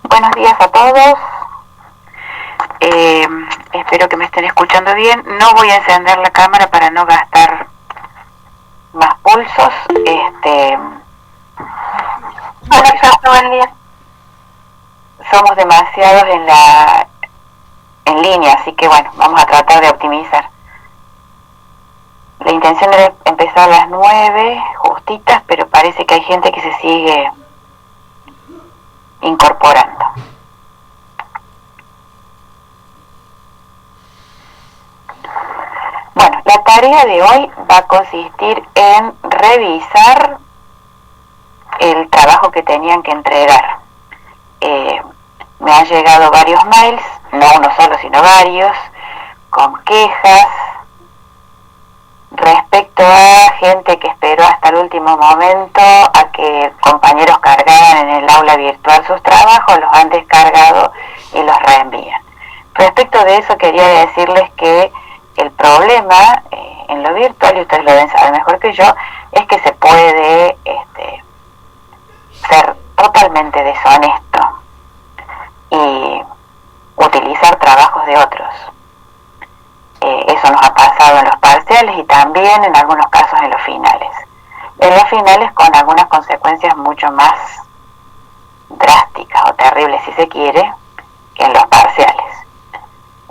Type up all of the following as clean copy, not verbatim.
Buenos días a todos. Espero que me estén escuchando bien. No voy a encender la cámara para no gastar más pulsos. Buen día. Somos demasiados en línea, así que bueno, vamos a tratar de optimizar. La intención era empezar a las 9 justitas, pero parece que hay gente que se sigue incorporando. Bueno, la tarea de hoy va a consistir en revisar el trabajo que tenían que entregar. Me han llegado varios mails, no uno solo sino varios, con quejas respecto a gente que esperó hasta el último momento a que compañeros cargaran en el aula virtual sus trabajos, los han descargado y los reenvían. Respecto de eso quería decirles que el problema en lo virtual, y ustedes lo deben saber mejor que yo, es que se puede ser totalmente deshonesto y utilizar trabajos de otros. Eso nos ha pasado en los parciales y también en algunos casos en los finales. En los finales con algunas consecuencias mucho más drásticas o terribles, si se quiere, que en los parciales.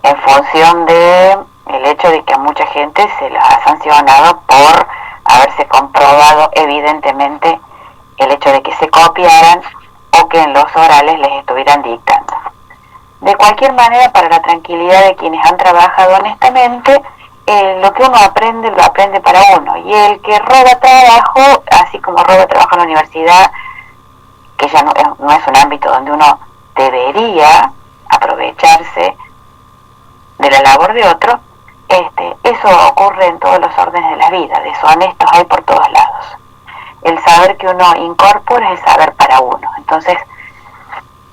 En función de el hecho de que a mucha gente se los ha sancionado por haberse comprobado evidentemente el hecho de que se copiaran o que en los orales les estuvieran dictando. De cualquier manera, para la tranquilidad de quienes han trabajado honestamente, lo que uno aprende, lo aprende para uno. Y el que roba trabajo, así como roba trabajo en la universidad, que ya no es un ámbito donde uno debería aprovecharse de la labor de otro, eso ocurre en todos los órdenes de la vida. Deshonestos hay por todos lados. El saber que uno incorpora es el saber para uno. Entonces,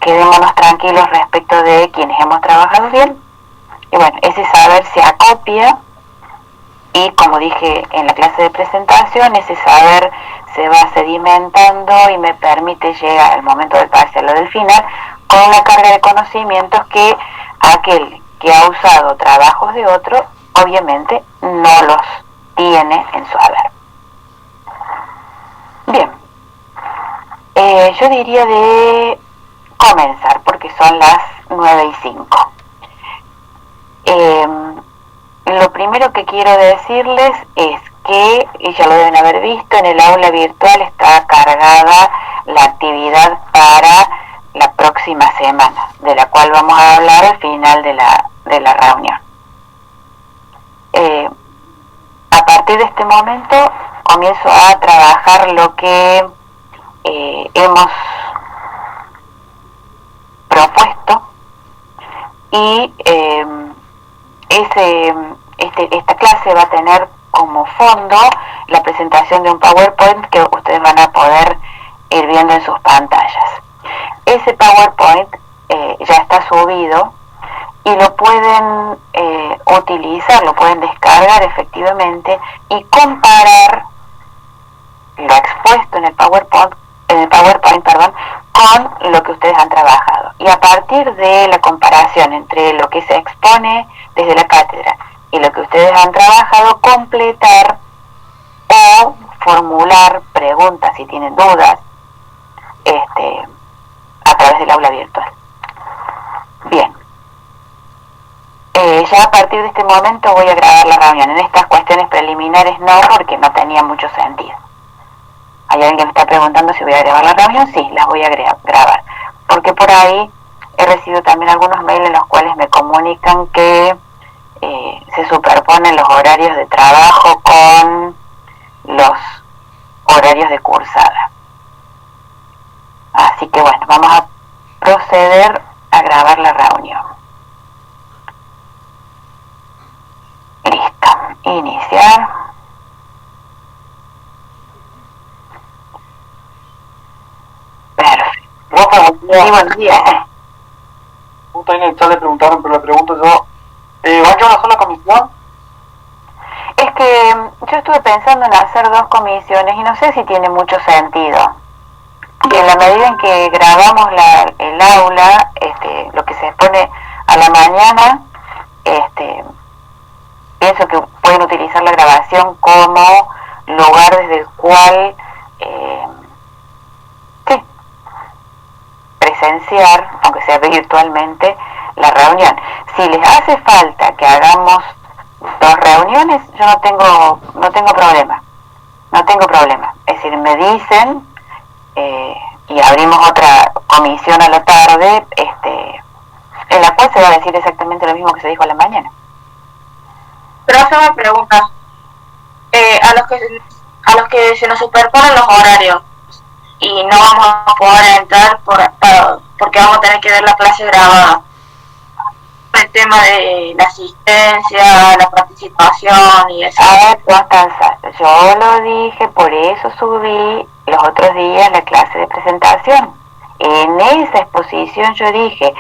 quedémonos tranquilos respecto de quienes hemos trabajado bien. Y bueno, ese saber se acopia y, como dije en la clase de presentación, ese saber se va sedimentando y me permite llegar al momento del parcial o del final con una carga de conocimientos que aquel que ha usado trabajos de otro obviamente no los tiene en su haber. Bien, yo diría de comenzar porque son las 9:05. Lo primero que quiero decirles es que, y ya lo deben haber visto, en el aula virtual está cargada la actividad para la próxima semana, de la cual vamos a hablar al final de la reunión. A partir de este momento comienzo a trabajar lo que hemos propuesto y esta clase va a tener como fondo la presentación de un PowerPoint que ustedes van a poder ir viendo en sus pantallas. Ese PowerPoint ya está subido y lo pueden utilizar, lo pueden descargar efectivamente y comparar lo expuesto en el PowerPoint, con lo que ustedes han trabajado. Y a partir de la comparación entre lo que se expone desde la cátedra y lo que ustedes han trabajado, completar o formular preguntas si tienen dudas a través del aula virtual. Bien. Ya a partir de este momento voy a grabar la reunión. En estas cuestiones preliminares no, porque no tenía mucho sentido. Hay alguien que me está preguntando si voy a grabar la reunión. Sí, las voy a grabar. Porque por ahí he recibido también algunos mails en los cuales me comunican que se superponen los horarios de trabajo con los horarios de cursada. Así que bueno, vamos a proceder a grabar la reunión. Listo, iniciar. Perfecto. Sí, buenos días. Justo ahí en el chat le preguntaron, pero le pregunto yo, ¿va a quedar una sola comisión? Es que yo estuve pensando en hacer 2 comisiones y no sé si tiene mucho sentido. En la medida en que grabamos el aula, lo que se expone a la mañana, pienso que pueden utilizar la grabación como lugar desde el cual sí, presenciar, aunque sea virtualmente, la reunión. Si les hace falta que hagamos 2 reuniones, yo no tengo problema. No tengo problema. Es decir, me dicen y abrimos otra comisión a la tarde, en la cual se va a decir exactamente lo mismo que se dijo a la mañana. Pero eso me pregunta, a los que se nos superponen los horarios y no vamos a poder entrar porque vamos a tener que ver la clase grabada. El tema de la asistencia, la participación y eso. A ver, Constanza, yo lo dije, por eso subí los otros días la clase de presentación. En esa exposición yo dije,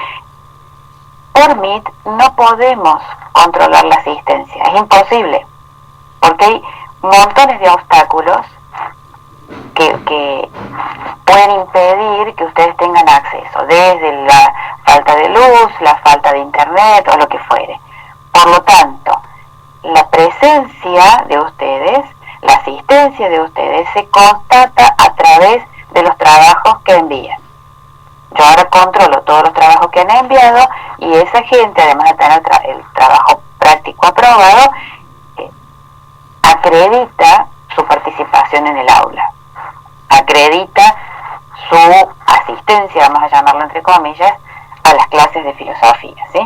por Meet no podemos controlar la asistencia, es imposible, porque hay montones de obstáculos que pueden impedir que ustedes tengan acceso, desde la falta de luz, la falta de internet o lo que fuere. Por lo tanto, la presencia de ustedes, la asistencia de ustedes se constata a través de los trabajos que envían. Yo ahora controlo todos los trabajos que han enviado y esa gente, además de tener el trabajo práctico aprobado, acredita su participación en el aula, acredita su asistencia, vamos a llamarlo entre comillas, a las clases de filosofía, ¿sí?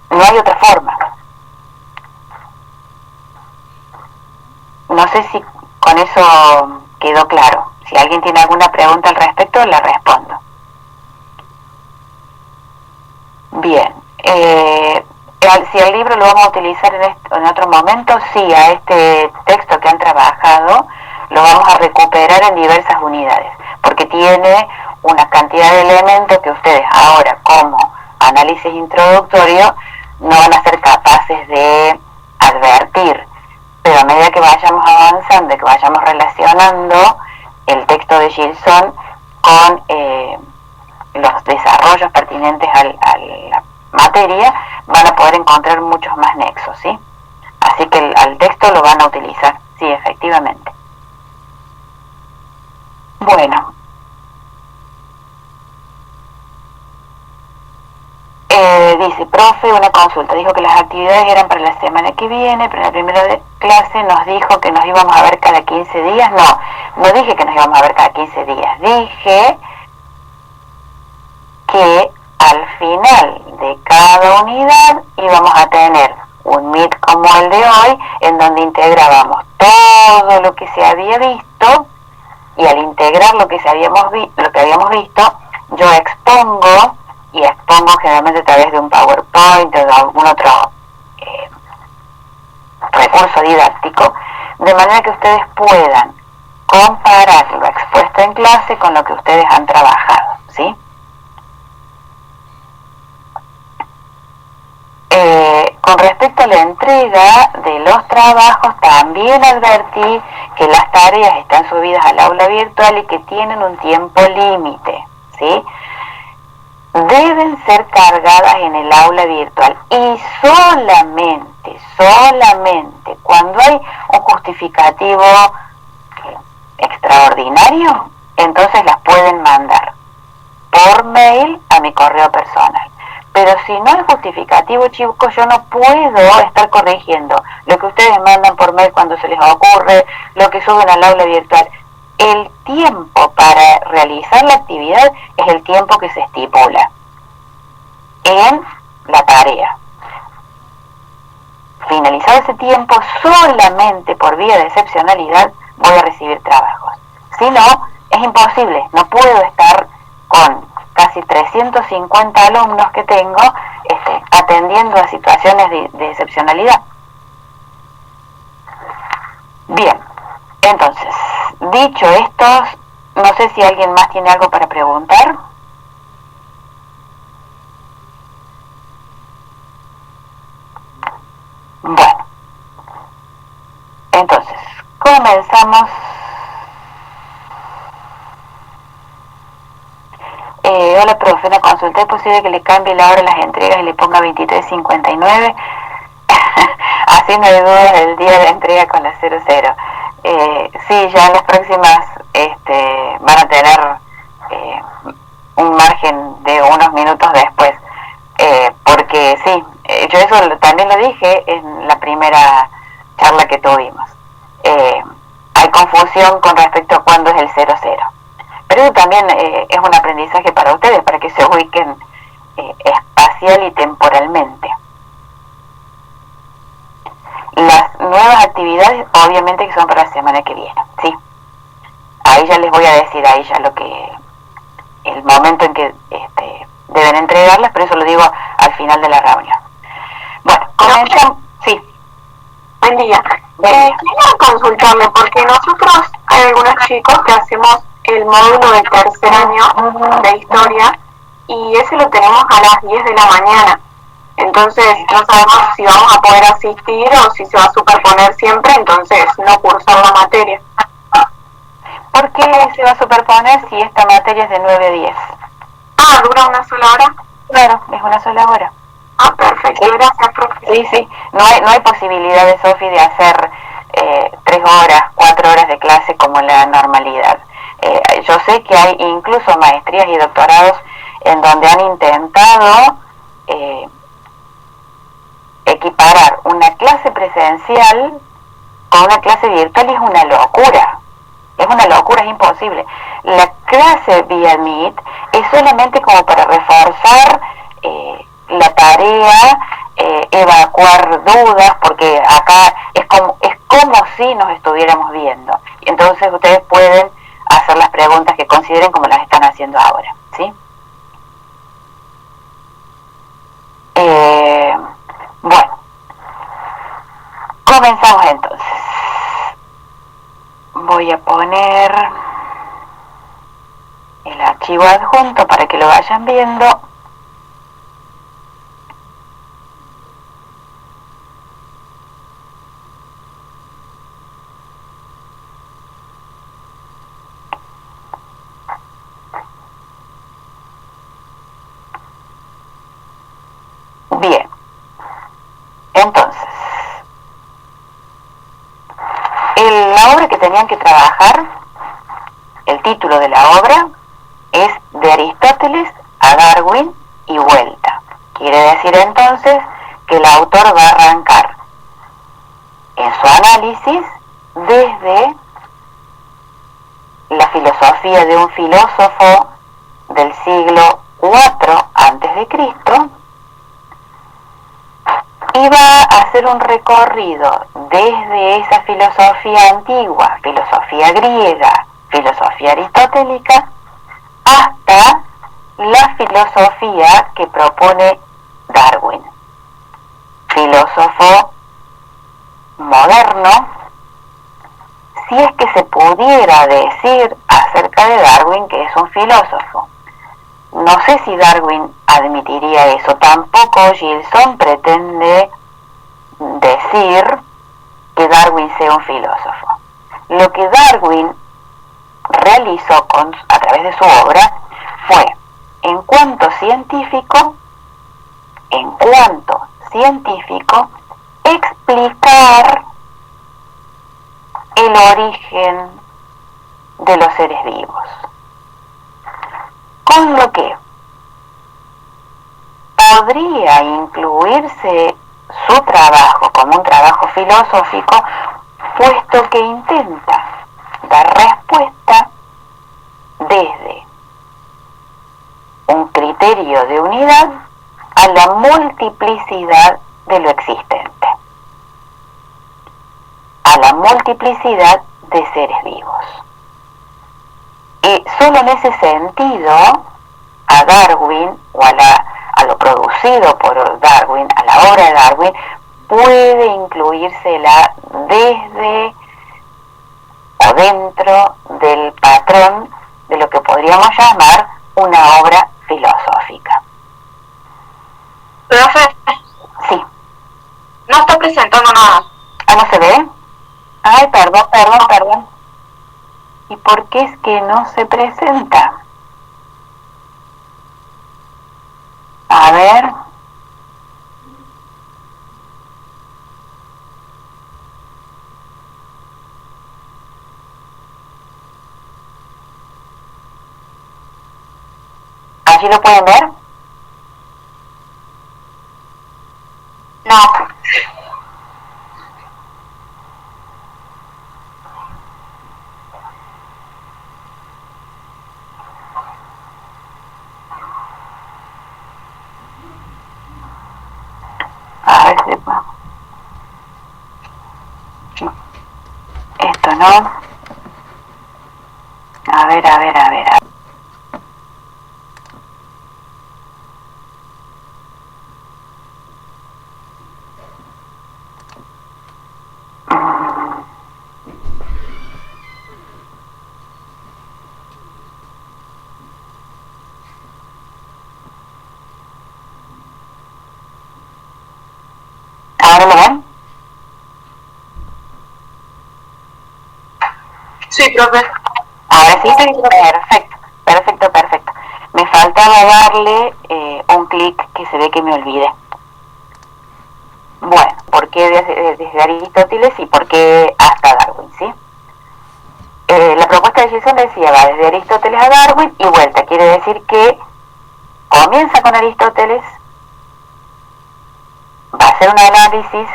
No hay otra forma. No sé si con eso quedó claro. Si alguien tiene alguna pregunta al respecto, la respondo. Bien. Si el libro lo vamos a utilizar en otro momento, sí, a este texto que han trabajado lo vamos a recuperar en diversas unidades, porque tiene una cantidad de elementos que ustedes ahora, como análisis introductorio, no van a ser capaces de advertir, pero a medida que vayamos avanzando y que vayamos relacionando el texto de Gilson con los desarrollos pertinentes a la materia, van a poder encontrar muchos más nexos, ¿sí? Así que al texto lo van a utilizar, sí, efectivamente. Bueno. Dice, profe, una consulta. Dijo que las actividades eran para la semana que viene, pero en la primera clase nos dijo que nos íbamos a ver cada 15 días. No dije que nos íbamos a ver cada 15 días. Dije que al final de cada unidad íbamos a tener un Meet como el de hoy, en donde integrábamos todo lo que se había visto, y al integrar lo que habíamos visto, yo expongo generalmente a través de un PowerPoint o de algún otro recurso didáctico, de manera que ustedes puedan comparar lo expuesto en clase con lo que ustedes han trabajado, ¿sí? Con respecto a la entrega de los trabajos, también advertí que las tareas están subidas al aula virtual y que tienen un tiempo límite, ¿sí? Deben ser cargadas en el aula virtual y solamente cuando hay un justificativo extraordinario, entonces las pueden mandar por mail a mi correo personal. Pero si no hay justificativo, chicos, yo no puedo estar corrigiendo lo que ustedes mandan por mail cuando se les ocurre, lo que suben al aula virtual. El tiempo para realizar la actividad es el tiempo que se estipula en la tarea. Finalizado ese tiempo, solamente por vía de excepcionalidad voy a recibir trabajos. Si no, es imposible. No puedo estar con casi 350 alumnos que tengo atendiendo a situaciones de excepcionalidad. Bien, entonces, dicho esto, no sé si alguien más tiene algo para preguntar. Bueno, entonces, comenzamos consulta, ¿es posible que le cambie la hora de las entregas y le ponga 23:59? Así no hay dudas del día de entrega con la 00. Sí, ya las próximas van a tener un margen de unos minutos después, porque sí, yo eso también lo dije en la primera charla que tuvimos. Hay confusión con respecto a cuándo es el 00, pero eso también es un aprendizaje para ustedes, para que se ubiquen espacial y temporalmente. Las nuevas actividades obviamente que son para la semana que viene, sí. Ahí ya les voy a decir ahí ya el momento en que deben entregarlas, pero eso lo digo al final de la reunión. Bueno, comenzamos. Sí. Buen día. Quería consultarle, porque nosotros hay algunos chicos que hacemos el módulo de tercer año de historia y ese lo tenemos a las 10 de la mañana. Entonces no sabemos si vamos a poder asistir o si se va a superponer siempre, entonces no cursar la materia. ¿Por qué se va a superponer si esta materia es de 9 a 10? Ah, ¿dura una sola hora? Claro, es una sola hora. Ah, perfecto, gracias, profe. Sí, sí, no hay posibilidad, Sofi, de hacer 3 horas, 4 horas de clase como la normalidad. Yo sé que hay incluso maestrías y doctorados en donde han intentado equiparar una clase presencial con una clase virtual y es una locura. Es una locura, es imposible. La clase vía Meet es solamente como para reforzar la tarea, evacuar dudas, porque acá es como si nos estuviéramos viendo. Entonces ustedes pueden hacer las preguntas que consideren como las están haciendo ahora, ¿sí? Bueno, comenzamos entonces. Voy a poner el archivo adjunto para que lo vayan viendo. Bien, entonces, la obra que tenían que trabajar, el título de la obra es De Aristóteles a Darwin y vuelta. Quiere decir entonces que el autor va a arrancar en su análisis desde la filosofía de un filósofo del siglo IV a.C., y va a hacer un recorrido desde esa filosofía antigua, filosofía griega, filosofía aristotélica, hasta la filosofía que propone Darwin, filósofo moderno, si es que se pudiera decir acerca de Darwin que es un filósofo. No sé si Darwin admitiría eso, tampoco Gilson pretende decir que Darwin sea un filósofo. Lo que Darwin realizó a través de su obra fue, en cuanto científico, explicar el origen de los seres vivos. Con lo que podría incluirse su trabajo como un trabajo filosófico, puesto que intenta dar respuesta desde un criterio de unidad a la multiplicidad de lo existente, a la multiplicidad de seres vivos. Y solo en ese sentido, a Darwin, o a lo producido por Darwin, a la obra de Darwin, puede incluírsela desde o dentro del patrón de lo que podríamos llamar una obra filosófica. Profe, Sí. no está presentando nada. ¿Ah, no se ve? Ay, perdón. ¿Y por qué es que no se presenta? ¿Allí lo pueden ver? No. A ver si puedo. Esto no. A ver, a ver, a ver. ¿Ahora lo ven? Sí, profe. Ahora sí, perfecto, perfecto, perfecto. Me faltaba darle un clic que se ve que me olvidé. Bueno, ¿por qué desde Aristóteles y por qué hasta Darwin, sí? La propuesta de Gilson decía, va desde Aristóteles a Darwin y vuelta. Quiere decir que comienza con Aristóteles, va a hacer un análisis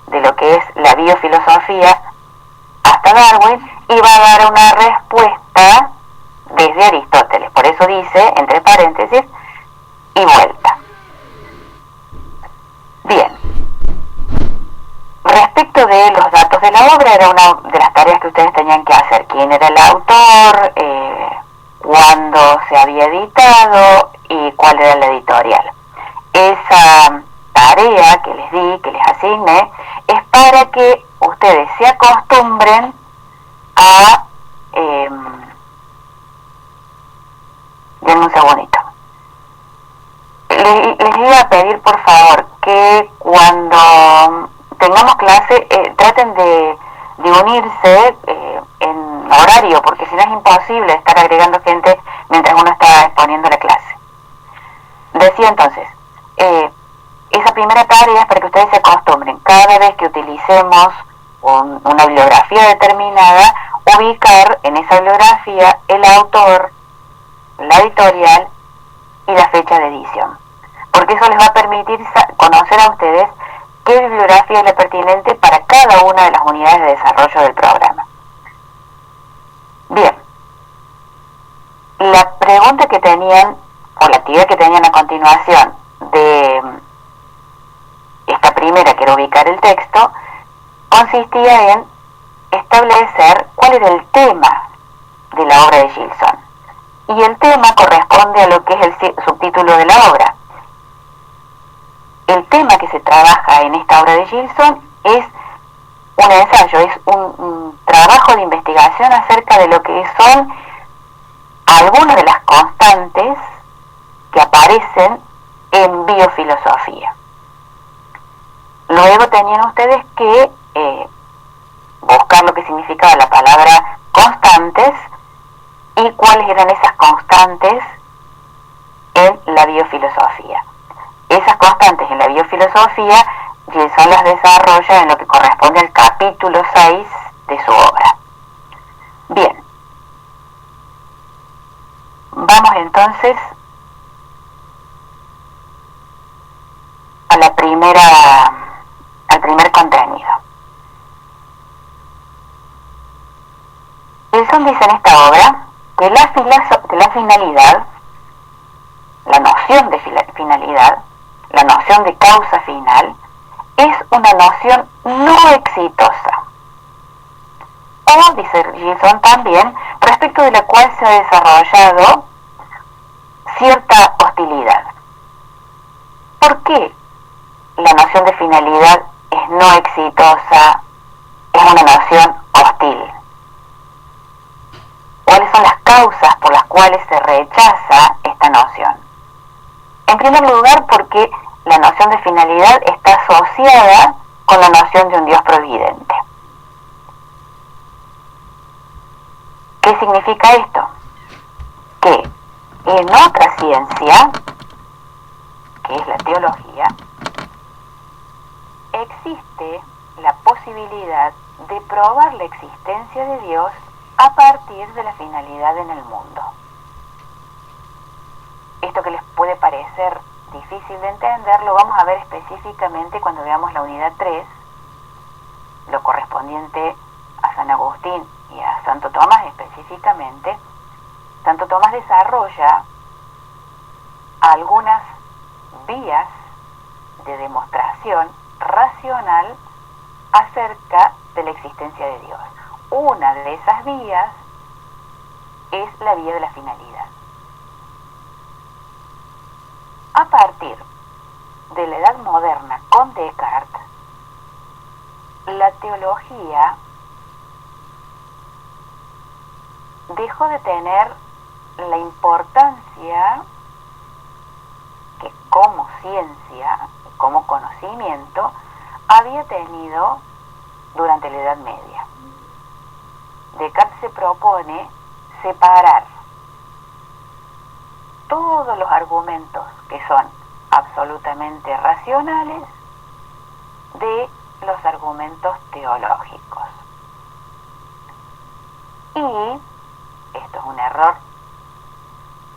de lo que es la biofilosofía hasta Darwin y va a dar una respuesta desde Aristóteles. Por eso dice, entre paréntesis, y vuelta. Bien. Respecto de los datos de la obra, era una de las tareas que ustedes tenían que hacer. ¿Quién era el autor? ¿Cuándo se había editado? ¿Y cuál era la editorial? Esa tarea que les di, que les asigné, es para que ustedes se acostumbren a... denme un segundito. Les iba a pedir, por favor, que cuando tengamos clase traten de unirse en horario, porque si no es imposible estar agregando gente mientras uno está exponiendo la clase. Decía entonces, esa primera tarea es para que ustedes se acostumbren, cada vez que utilicemos una bibliografía determinada, ubicar en esa bibliografía el autor, la editorial y la fecha de edición, porque eso les va a permitir conocer a ustedes qué bibliografía es la pertinente para cada una de las unidades de desarrollo del programa. Bien, la pregunta que tenían, o la actividad que tenían a continuación de esta primera, que era ubicar el texto, consistía en establecer cuál era el tema de la obra de Gilson. Y el tema corresponde a lo que es el subtítulo de la obra. El tema que se trabaja en esta obra de Gilson es un ensayo, es un trabajo de investigación acerca de lo que son algunas de las constantes que aparecen en biofilosofía. Luego tenían ustedes que buscar lo que significaba la palabra constantes y cuáles eran esas constantes en la biofilosofía. Esas constantes en la biofilosofía Gilson las desarrolla en lo que corresponde al capítulo 6 de su obra. Bien, vamos entonces a al primer contenido. Gilson dice en esta obra que la finalidad, la noción de finalidad, la noción de causa final, es una noción no exitosa. O, dice Gilson también, respecto de la cual se ha desarrollado cierta hostilidad. ¿Por qué la noción de finalidad es no exitosa, es una noción hostil? ¿Cuáles son las causas por las cuales se rechaza esta noción? En primer lugar, porque la noción de finalidad está asociada con la noción de un Dios providente. ¿Qué significa esto? Que en otra ciencia, que es la teología, existe la posibilidad de probar la existencia de Dios a partir de la finalidad en el mundo. Esto que les ser difícil de entender, lo vamos a ver específicamente cuando veamos la unidad 3, lo correspondiente a San Agustín y a Santo Tomás específicamente. Santo Tomás desarrolla algunas vías de demostración racional acerca de la existencia de Dios. Una de esas vías es la vía de la finalidad. A partir de la Edad Moderna con Descartes, la teología dejó de tener la importancia que como ciencia, como conocimiento, había tenido durante la Edad Media. Descartes se propone separar todos los argumentos que son absolutamente racionales de los argumentos teológicos. Y esto es un error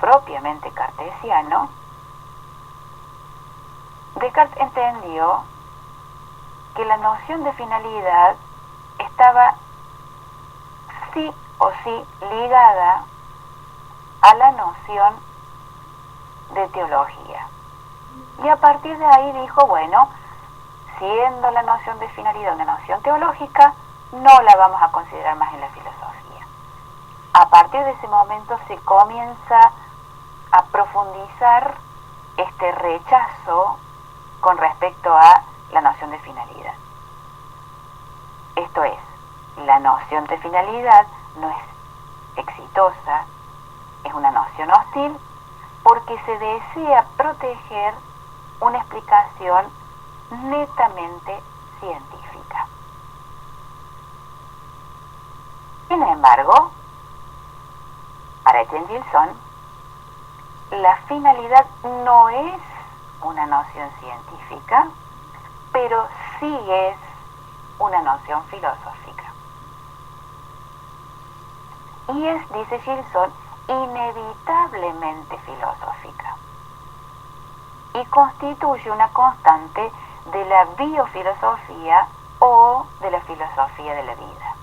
propiamente cartesiano. Descartes entendió que la noción de finalidad estaba sí o sí ligada a la noción de teología. Y a partir de ahí dijo, bueno, siendo la noción de finalidad una noción teológica, no la vamos a considerar más en la filosofía. A partir de ese momento se comienza a profundizar este rechazo con respecto a la noción de finalidad. Esto es, la noción de finalidad no es exitosa, es una noción hostil, porque se desea proteger una explicación netamente científica. Sin embargo, para Etienne Gilson, la finalidad no es una noción científica, pero sí es una noción filosófica. Y es, dice Gilson, inevitablemente filosófica. Y constituye una constante de la biofilosofía o de la filosofía de la vida.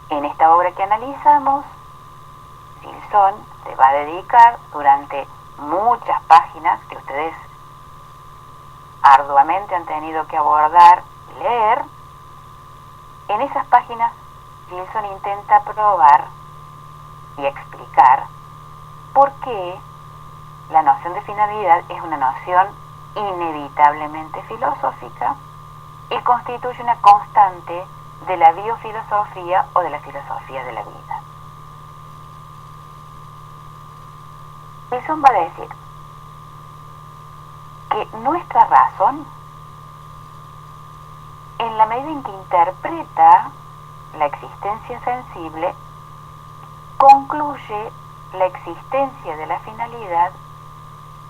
En esta obra que analizamos, Gilson se va a dedicar durante muchas páginas que ustedes arduamente han tenido que abordar y leer. En esas páginas, Gilson intenta probar y explicar por qué la noción de finalidad es una noción inevitablemente filosófica y constituye una constante de la biofilosofía o de la filosofía de la vida. Gilson va a decir que nuestra razón, en la medida en que interpreta la existencia sensible, concluye la existencia de la finalidad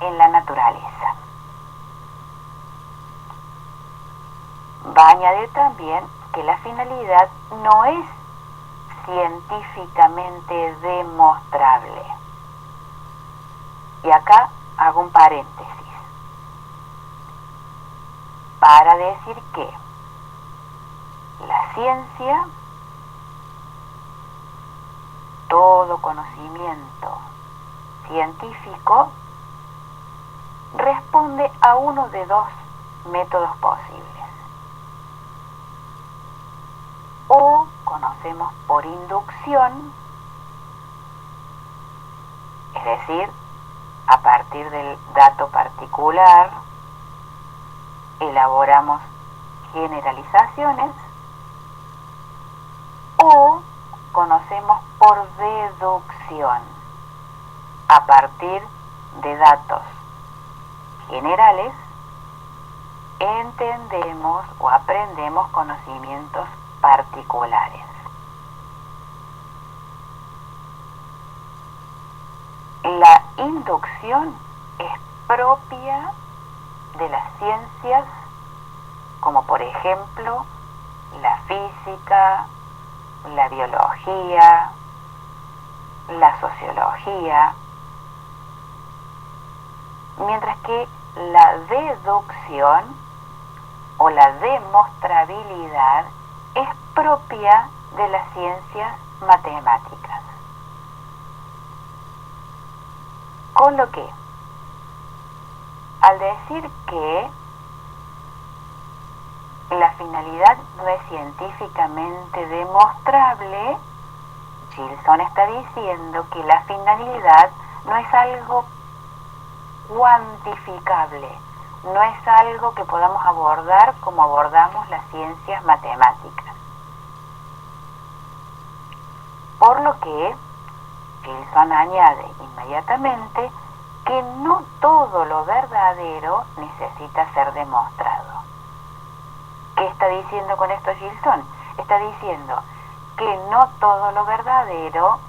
en la naturaleza. Va a añadir también que la finalidad no es científicamente demostrable. Y acá hago un paréntesis para decir que la ciencia, todo conocimiento científico, responde a uno de dos métodos posibles. O conocemos por inducción, es decir, a partir del dato particular, elaboramos generalizaciones, o conocemos por deducción, a partir de datos generales, entendemos o aprendemos conocimientos particulares. La inducción es propia de las ciencias, como por ejemplo la física, la biología, la sociología, mientras que la deducción o la demostrabilidad es propia de las ciencias matemáticas. Con lo que, al decir que la finalidad no es científicamente demostrable, Gilson está diciendo que la finalidad no es algo cuantificable, no es algo que podamos abordar como abordamos las ciencias matemáticas. Por lo que Gilson añade inmediatamente que no todo lo verdadero necesita ser demostrado. ¿Qué está diciendo con esto Gilson? Está diciendo que no todo lo verdadero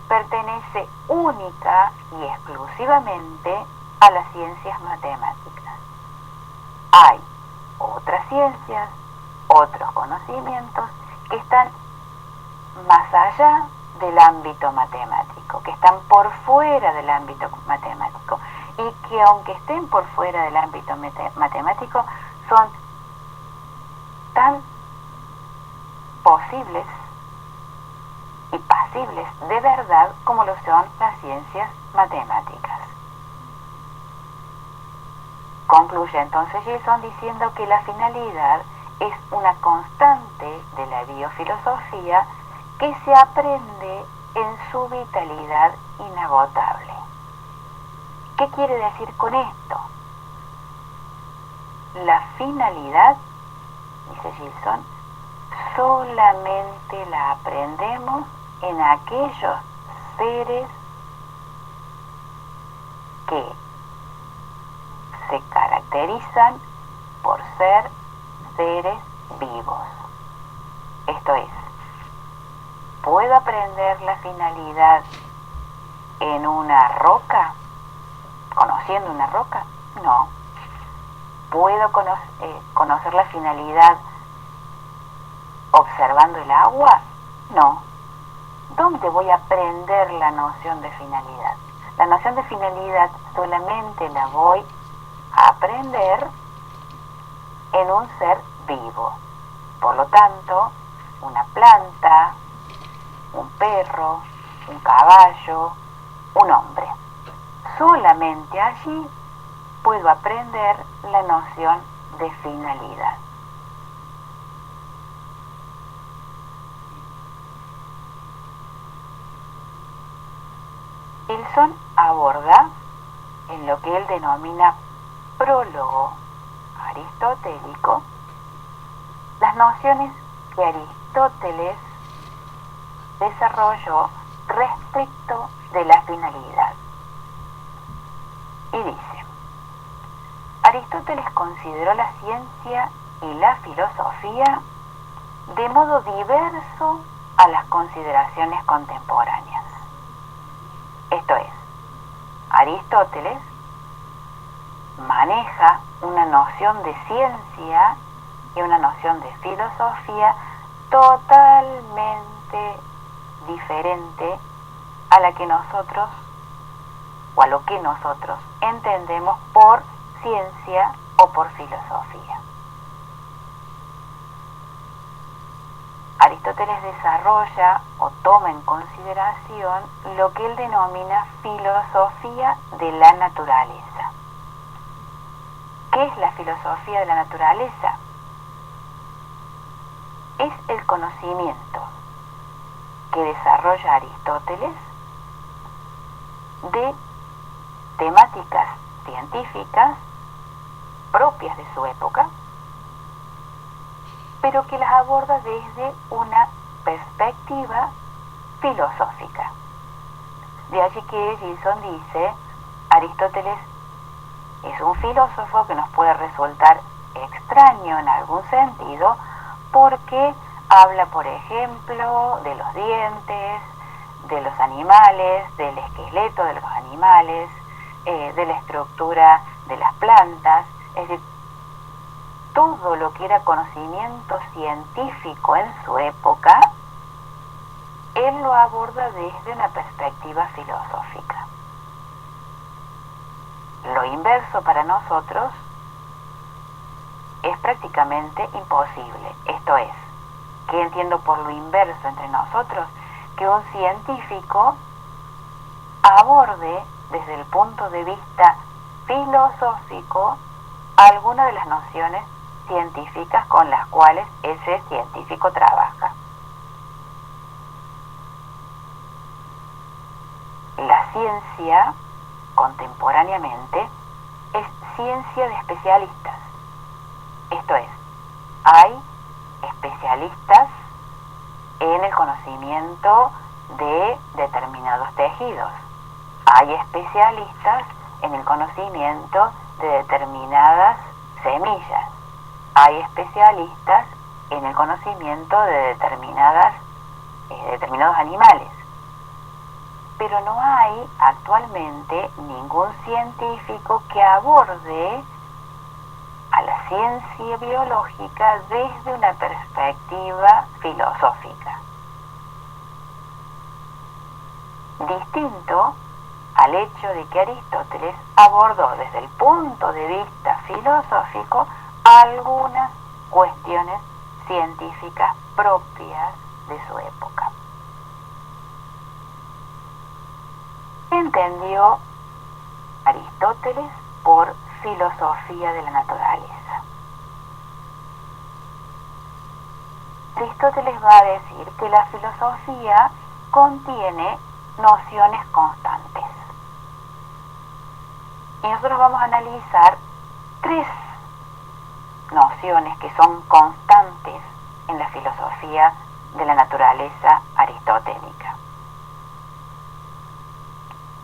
pertenece única y exclusivamente a las ciencias matemáticas. Hay otras ciencias, otros conocimientos que están más allá del ámbito matemático, que están por fuera del ámbito matemático y que aunque estén por fuera del ámbito matemático son tan posibles y pasibles de verdad como lo son las ciencias matemáticas. Concluye entonces Gilson diciendo que la finalidad es una constante de la biofilosofía que se aprende en su vitalidad inagotable. ¿Qué quiere decir con esto? La finalidad, dice Gilson, solamente la aprendemos en aquellos seres que se caracterizan por ser seres vivos. Esto es, ¿puedo aprender la finalidad en una roca? ¿Conociendo una roca? No. ¿Puedo conocer la finalidad observando el agua? No. ¿Dónde voy a aprender la noción de finalidad? La noción de finalidad solamente la voy a aprender en un ser vivo. Por lo tanto, una planta, un perro, un caballo, un hombre. Solamente allí puedo aprender la noción de finalidad. Gilson aborda en lo que él denomina prólogo aristotélico las nociones que Aristóteles desarrolló respecto de la finalidad. Y dice, Aristóteles consideró la ciencia y la filosofía de modo diverso a las consideraciones contemporáneas. Esto es, Aristóteles maneja una noción de ciencia y una noción de filosofía totalmente diferente a la que nosotros o a lo que nosotros entendemos por ciencia o por filosofía. Aristóteles desarrolla o toma en consideración lo que él denomina filosofía de la naturaleza. ¿Qué es la filosofía de la naturaleza? Es el conocimiento que desarrolla Aristóteles de temáticas científicas propias de su época, pero que las aborda desde una perspectiva filosófica. De allí que Gilson dice, Aristóteles es un filósofo que nos puede resultar extraño en algún sentido, porque habla, por ejemplo, de los dientes, de los animales, del esqueleto de los animales, de la estructura de las plantas, es decir, todo lo que era conocimiento científico en su época, él lo aborda desde una perspectiva filosófica. Lo inverso para nosotros es prácticamente imposible. Esto es, ¿qué entiendo por lo inverso entre nosotros? Que un científico aborde desde el punto de vista filosófico alguna de las nociones científicas con las cuales ese científico trabaja. La ciencia, contemporáneamente, es ciencia de especialistas. Esto es, hay especialistas en el conocimiento de determinados tejidos. Hay especialistas en el conocimiento de determinadas semillas. Hay especialistas en el conocimiento de determinados animales. Pero no hay actualmente ningún científico que aborde a la ciencia biológica desde una perspectiva filosófica. Distinto al hecho de que Aristóteles abordó desde el punto de vista filosófico algunas cuestiones científicas propias de su época. ¿Qué entendió Aristóteles por filosofía de la naturaleza? Aristóteles va a decir que la filosofía contiene nociones constantes. Y nosotros vamos a analizar 3 nociones que son constantes en la filosofía de la naturaleza aristotélica.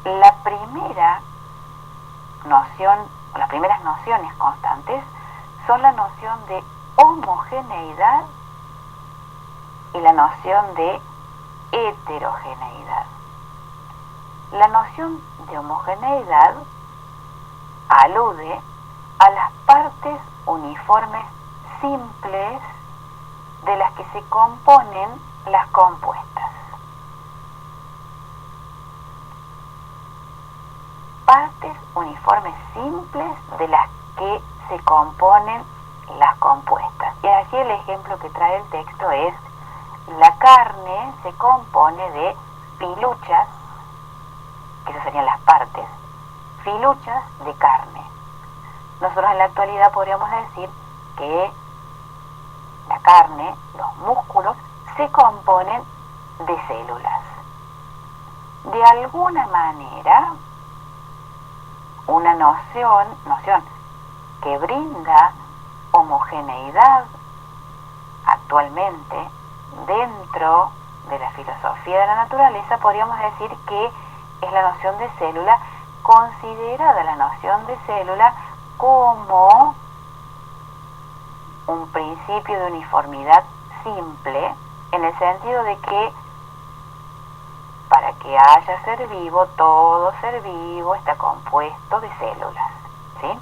La primera noción, o las primeras nociones constantes, son la noción de homogeneidad y la noción de heterogeneidad. La noción de homogeneidad alude a las partes uniformes simples de las que se componen las compuestas. Partes uniformes simples de las que se componen las compuestas. Y aquí el ejemplo que trae el texto es: la carne se compone de filuchas, que esas serían las partes, filuchas de carne. Nosotros en la actualidad podríamos decir que la carne, los músculos, se componen de células. De alguna manera, una noción que brinda homogeneidad actualmente dentro de la filosofía de la naturaleza, podríamos decir que es la noción de célula, considerada la noción de célula como un principio de uniformidad simple, en el sentido de que para que haya ser vivo, todo ser vivo está compuesto de células, ¿sí?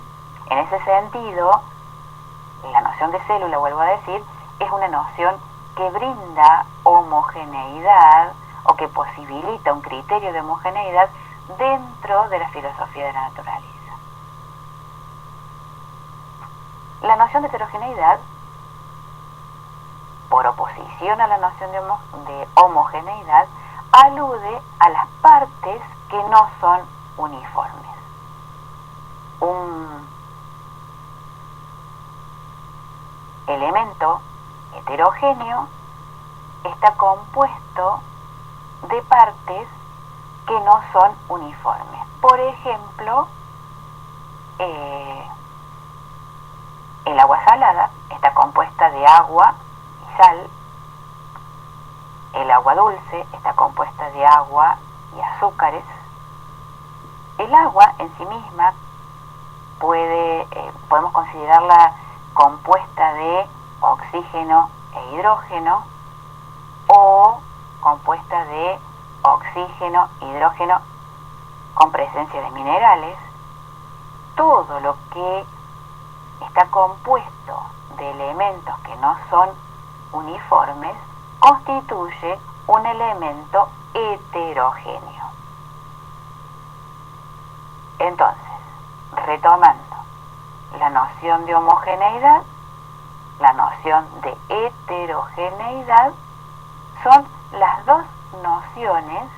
En ese sentido, la noción de célula, vuelvo a decir, es una noción que brinda homogeneidad o que posibilita un criterio de homogeneidad dentro de la filosofía de la naturaleza. La noción de heterogeneidad, por oposición a la noción de homogeneidad, alude a las partes que no son uniformes. Un elemento heterogéneo está compuesto de partes que no son uniformes. Por ejemplo, el agua salada está compuesta de agua y sal. El agua dulce está compuesta de agua y azúcares. El agua en sí misma podemos considerarla compuesta de oxígeno e hidrógeno, o compuesta de oxígeno, hidrógeno con presencia de minerales. Todo lo que está compuesto de elementos que no son uniformes constituye un elemento heterogéneo. Entonces, retomando, la noción de homogeneidad, la noción de heterogeneidad, son las dos nociones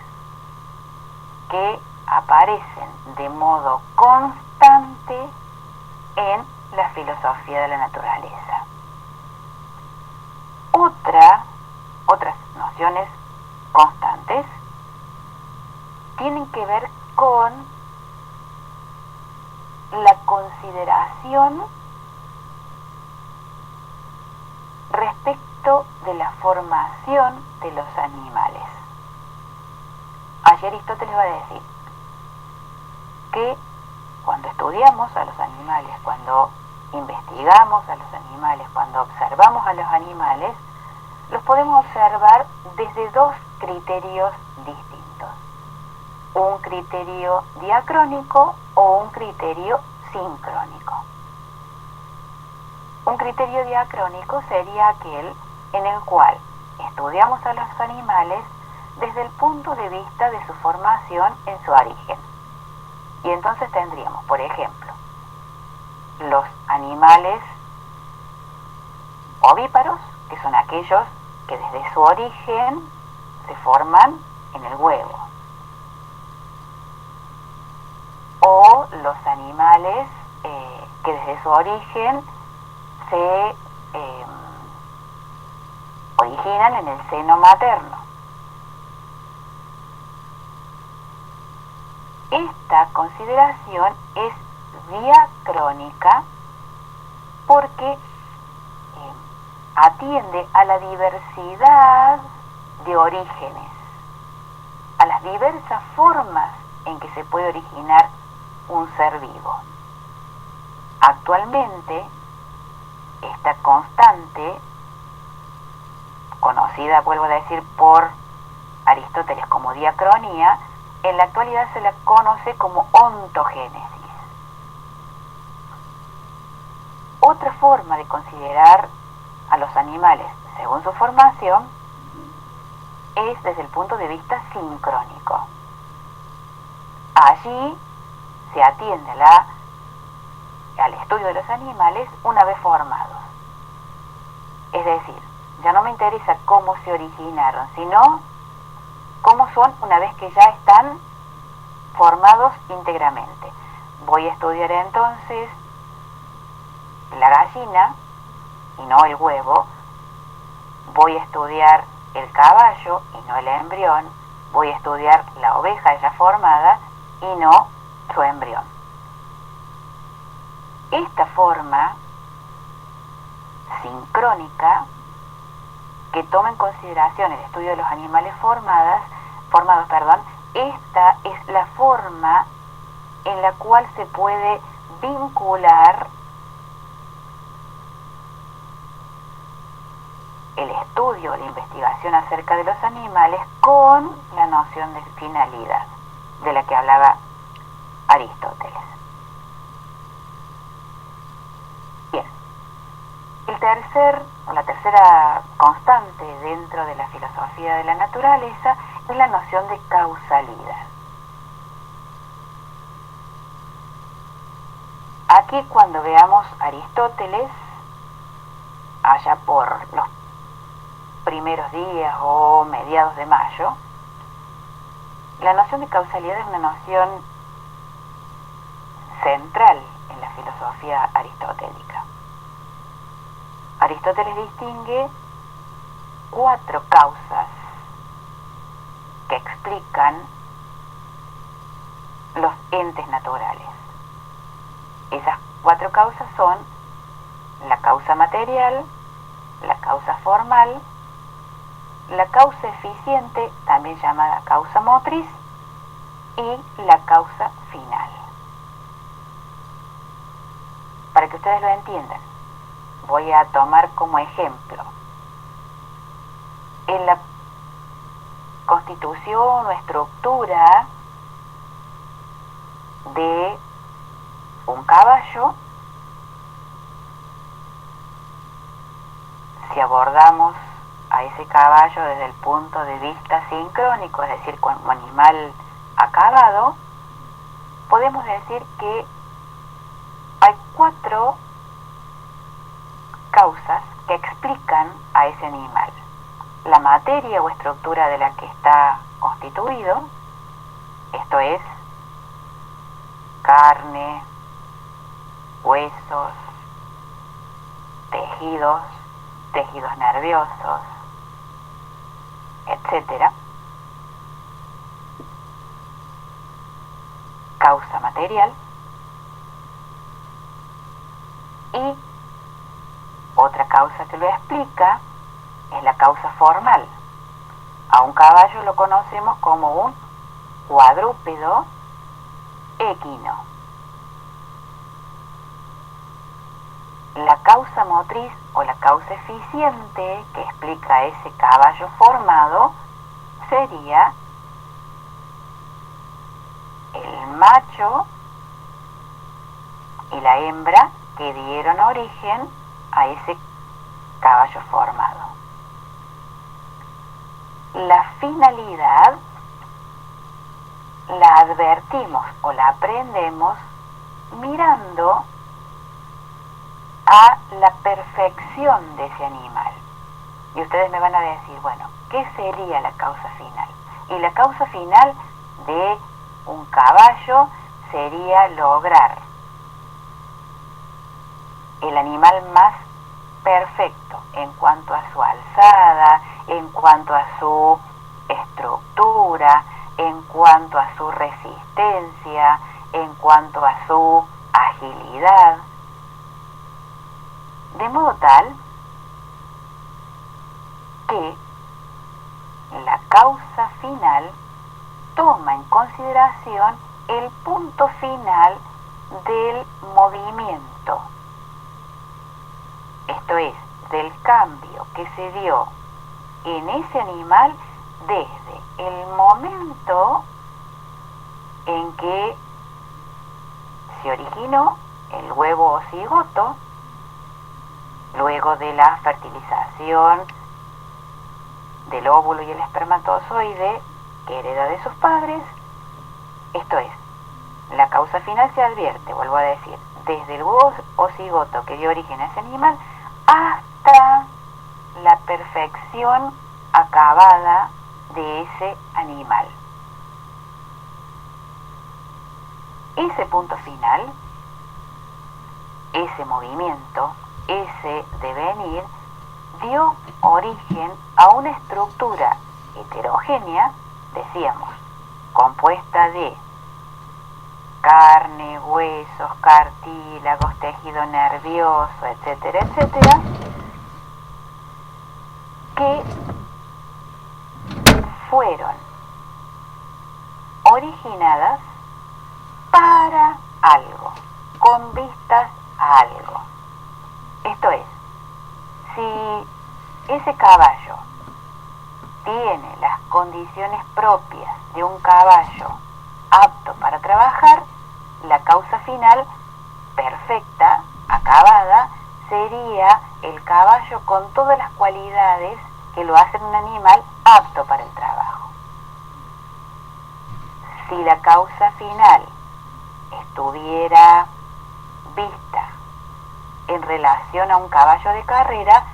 que aparecen de modo constante en la filosofía de la naturaleza. Otras nociones constantes tienen que ver con la consideración respecto de la formación de los animales. Allí Aristóteles va a decir que cuando estudiamos a los animales, cuando investigamos a los animales, cuando observamos a los animales, los podemos observar desde dos criterios distintos: un criterio diacrónico o un criterio sincrónico. Un criterio diacrónico sería aquel en el cual estudiamos a los animales desde el punto de vista de su formación en su origen. Y entonces tendríamos, por ejemplo, los animales ovíparos, que son aquellos que desde su origen se forman en el huevo. O los animales que desde su origen se originan en el seno materno. Esta consideración es diacrónica porque atiende a la diversidad de orígenes, a las diversas formas en que se puede originar un ser vivo. Actualmente, esta constante, conocida, vuelvo a decir, por Aristóteles como diacronía, en la actualidad se la conoce como ontogénesis. Otra forma de considerar a los animales según su formación es desde el punto de vista sincrónico. Allí se atiende al estudio de los animales una vez formados. Es decir, ya no me interesa cómo se originaron, sino cómo son una vez que ya están formados íntegramente. Voy a estudiar entonces la gallina y no el huevo. Voy a estudiar el caballo y no el embrión. Voy a estudiar la oveja ya formada y no su embrión. Esta forma sincrónica que toma en consideración el estudio de los animales formados, esta es la forma en la cual se puede vincular el estudio, la investigación acerca de los animales con la noción de finalidad de la que hablaba Aristóteles. Bien, la tercera constante dentro de la filosofía de la naturaleza es la noción de causalidad. Aquí, cuando veamos Aristóteles, allá por los primeros días o mediados de mayo, la noción de causalidad es una noción central en la filosofía aristotélica. Aristóteles distingue 4 causas que explican los entes naturales. Esas 4 causas son la causa material, la causa formal, la causa eficiente, también llamada causa motriz, y la causa final. Para que ustedes lo entiendan, voy a tomar como ejemplo en la constitución o estructura de un caballo. Si abordamos a ese caballo desde el punto de vista sincrónico, es decir, como animal acabado, podemos decir que hay 4 causas que explican a ese animal. La materia o estructura de la que está constituido, esto es, carne, huesos, tejidos, tejidos nerviosos, etcétera. Causa material. Y otra causa que lo explica es la causa formal. A un caballo lo conocemos como un cuadrúpedo equino. La causa motriz o la causa eficiente que explica ese caballo formado sería el macho y la hembra que dieron origen a ese caballo formado. La finalidad la advertimos o la aprendemos mirando a la perfección de ese animal. Y ustedes me van a decir, bueno, ¿qué sería la causa final? Y la causa final de un caballo sería lograr el animal más perfecto en cuanto a su alzada, en cuanto a su estructura, en cuanto a su resistencia, en cuanto a su agilidad, de modo tal que la causa final toma en consideración el punto final del movimiento, esto es, del cambio que se dio en ese animal desde el momento en que se originó el huevo o cigoto, luego de la fertilización del óvulo y el espermatozoide que hereda de sus padres. Esto es, la causa final se advierte, vuelvo a decir, desde el huevo o cigoto que dio origen a ese animal hasta la perfección acabada de ese animal. Ese punto final, ese movimiento, ese devenir, dio origen a una estructura heterogénea, decíamos, compuesta de carne, huesos, cartílagos, tejido nervioso, etcétera, etcétera, que fueron originadas para algo, con vistas a algo. Esto es, si ese caballo tiene las condiciones propias de un caballo apto para trabajar, la causa final perfecta, acabada, sería el caballo con todas las cualidades que lo hacen un animal apto para el trabajo. Si la causa final estuviera vista en relación a un caballo de carrera,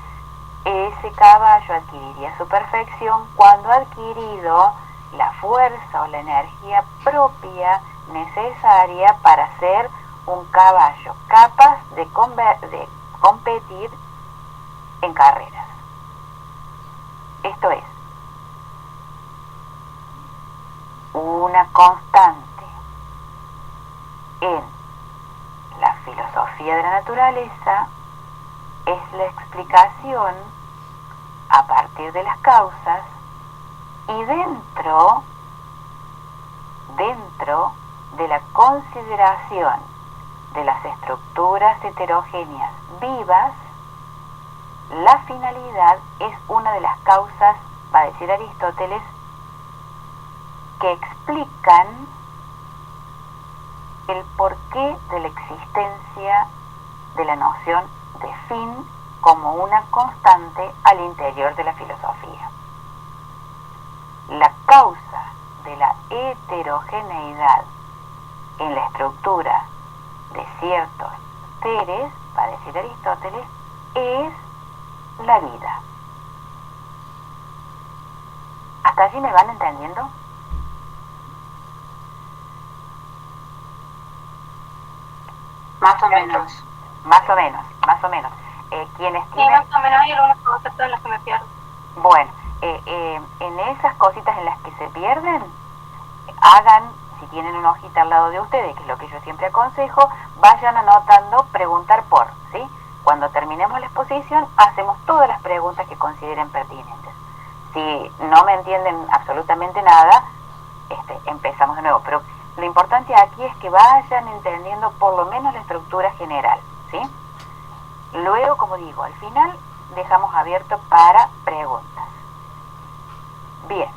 ese caballo adquiriría su perfección cuando ha adquirido la fuerza o la energía propia necesaria para ser un caballo capaz de competir en carreras. Esto es, una constante en la filosofía de la naturaleza es la explicación a partir de las causas y dentro de la consideración de las estructuras heterogéneas vivas, la finalidad es una de las causas, va a decir Aristóteles, que explican el porqué de la existencia de la noción de fin como una constante al interior de la filosofía. La causa de la heterogeneidad en la estructura de ciertos seres, va a decir Aristóteles, es la vida. ¿Hasta allí me van entendiendo? Más o menos. Más o menos, más o menos. Quienes Sí, tienen... más o menos hay algunos conceptos en los que me pierdo. Bueno, en esas cositas en las que se pierden, hagan, si tienen una hojita al lado de ustedes, que es lo que yo siempre aconsejo, vayan anotando preguntar por, ¿sí? Cuando terminemos la exposición, hacemos todas las preguntas que consideren pertinentes. Si no me entienden absolutamente nada, empezamos de nuevo. Pero lo importante aquí es que vayan entendiendo por lo menos la estructura general, ¿sí? Luego, como digo, al final dejamos abierto para preguntas. Bien.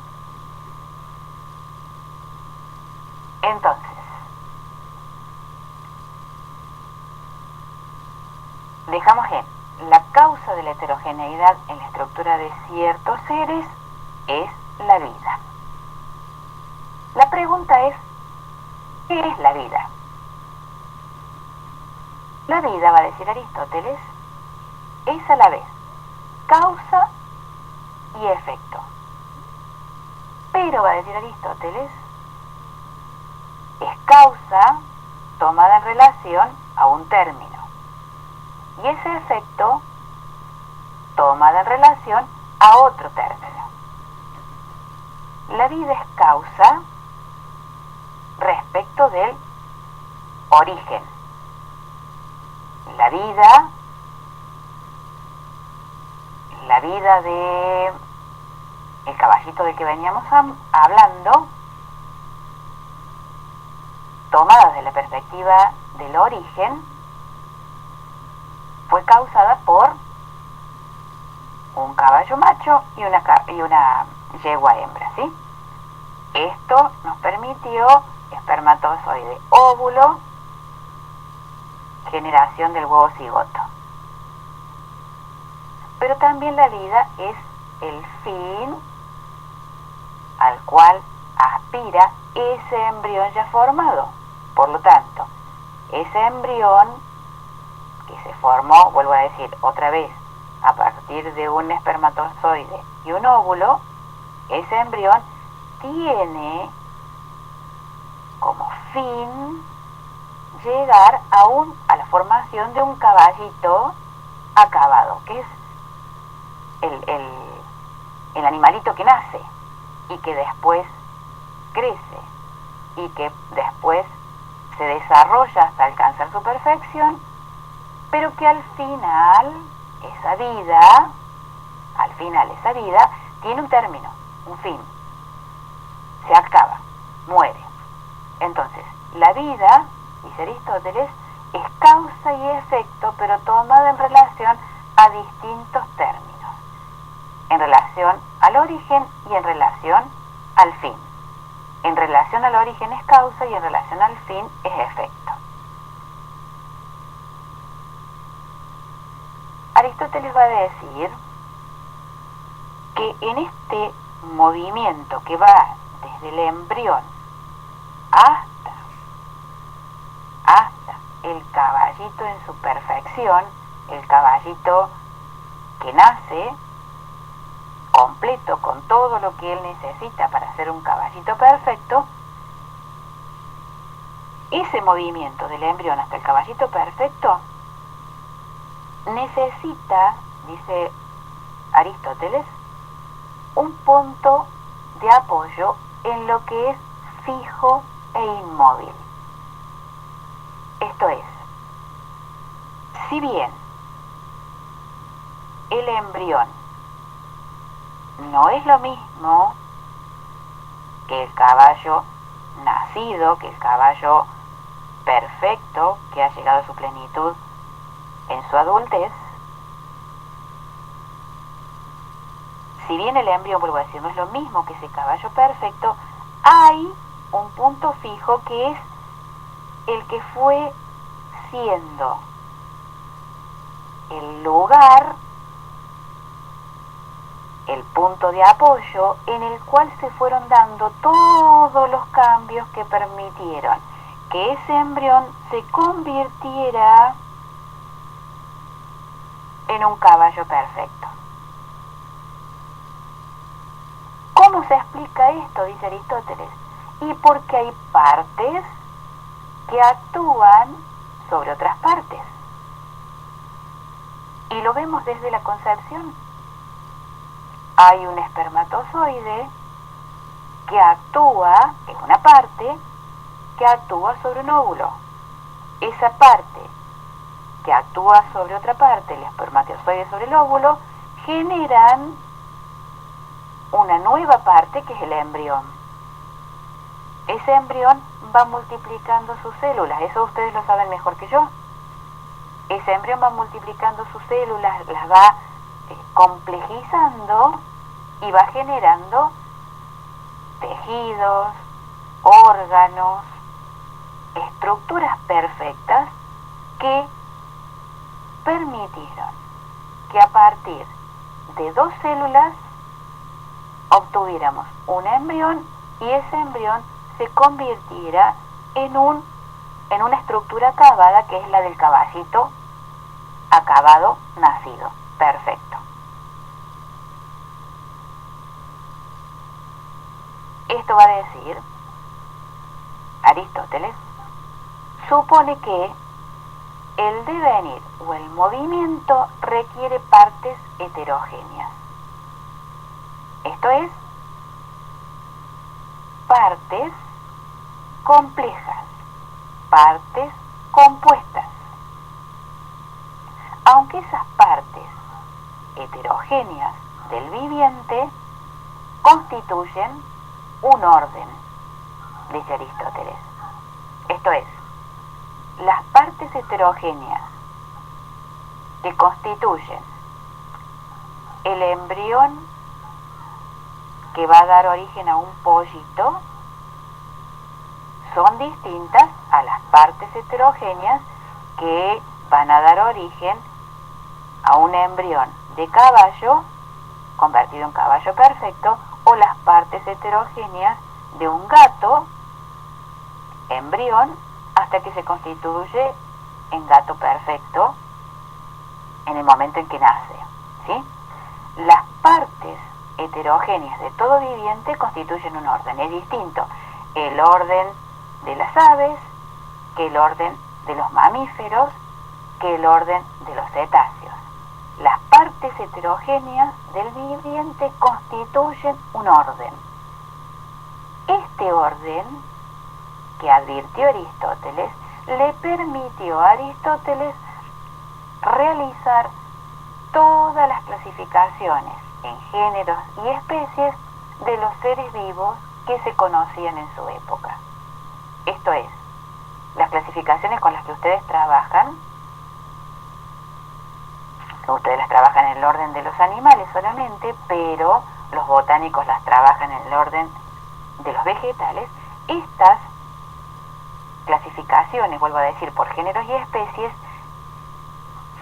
Entonces, dejamos en la causa de la heterogeneidad en la estructura de ciertos seres es la vida. La pregunta es, ¿qué es la vida? La vida, va a decir Aristóteles, es a la vez causa y efecto. Pero, va a decir Aristóteles, es causa tomada en relación a un término. Y ese efecto tomada en relación a otro término. La vida es causa respecto del origen. La vida de el caballito del que veníamos hablando, tomada desde la perspectiva del origen, fue causada por un caballo macho y una yegua hembra, ¿sí? Esto nos permitió espermatozoide, óvulo, generación del huevo cigoto. Pero también la vida es el fin al cual aspira ese embrión ya formado. Por lo tanto, ese embrión que se formó, vuelvo a decir otra vez, a partir de un espermatozoide y un óvulo, ese embrión tiene como fin llegar a la formación de un caballito acabado, que es el animalito que nace y que después crece y que después se desarrolla hasta alcanzar su perfección, pero que al final esa vida tiene un término, un fin, se acaba, muere. Entonces, la vida, dice Aristóteles, es causa y efecto, pero tomada en relación a distintos términos, en relación al origen y en relación al fin. En relación al origen es causa y en relación al fin es efecto. Aristóteles va a decir que en este movimiento que va desde el embrión hasta el caballito en su perfección, el caballito que nace completo con todo lo que él necesita para ser un caballito perfecto, ese movimiento del embrión hasta el caballito perfecto necesita, dice Aristóteles, un punto de apoyo en lo que es fijo e inmóvil. Esto es, si bien el embrión no es lo mismo que el caballo nacido, que el caballo perfecto que ha llegado a su plenitud en su adultez, si bien el embrión, vuelvo a decir, no es lo mismo que ese caballo perfecto, hay un punto fijo que es el que fue siendo el lugar, el punto de apoyo en el cual se fueron dando todos los cambios que permitieron que ese embrión se convirtiera en un caballo perfecto. ¿Cómo se explica esto? Dice Aristóteles. Y porque hay partes que actúan sobre otras partes. Y lo vemos desde la concepción. Hay un espermatozoide que actúa, que es una parte, que actúa sobre un óvulo. Esa parte que actúa sobre otra parte, el espermatozoide sobre el óvulo, generan una nueva parte que es el embrión. Ese embrión va multiplicando sus células, eso ustedes lo saben mejor que yo. Ese embrión va multiplicando sus células, las va complejizando y va generando tejidos, órganos, estructuras perfectas que permitieron que a partir de 2 células obtuviéramos un embrión y ese embrión se convirtiera en una estructura acabada que es la del caballito acabado, nacido, perfecto. Esto va a decir, Aristóteles supone que el devenir o el movimiento requiere partes heterogéneas. Esto es, partes complejas, partes compuestas. Aunque esas partes heterogéneas del viviente constituyen un orden, dice Aristóteles. Esto es, las partes heterogéneas que constituyen el embrión que va a dar origen a un pollito son distintas a las partes heterogéneas que van a dar origen a un embrión de caballo convertido en caballo perfecto o las partes heterogéneas de un gato embrión hasta que se constituye en gato perfecto en el momento en que nace, ¿sí? Las partes heterogéneas de todo viviente constituyen un orden. Es distinto el orden de las aves que el orden de los mamíferos que el orden de los cetáceos. Las partes heterogéneas del viviente constituyen un orden. Este orden que advirtió Aristóteles le permitió a Aristóteles realizar todas las clasificaciones en géneros y especies de los seres vivos que se conocían en su época. Esto es, las clasificaciones con las que ustedes trabajan las trabajan en el orden de los animales solamente, pero los botánicos las trabajan en el orden de los vegetales. Estas clasificaciones, vuelvo a decir, por géneros y especies,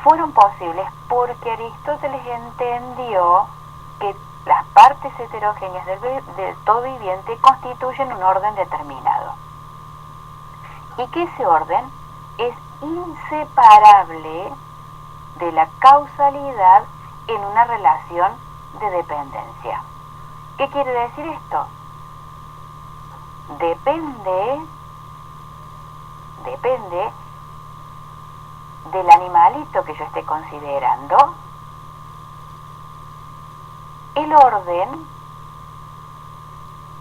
fueron posibles porque Aristóteles entendió que las partes heterogéneas de todo viviente constituyen un orden determinado y que ese orden es inseparable de la causalidad en una relación de dependencia. ¿Qué quiere decir esto? Depende del animalito que yo esté considerando el orden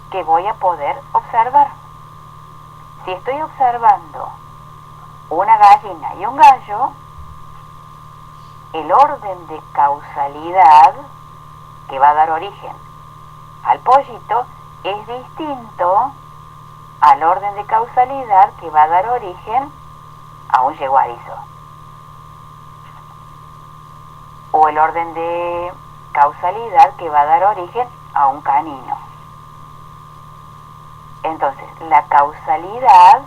que voy a poder observar. Si estoy observando una gallina y un gallo, el orden de causalidad que va a dar origen al pollito es distinto al orden de causalidad que va a dar origen a un yeguarizo. O el orden de causalidad que va a dar origen a un canino. Entonces, la causalidad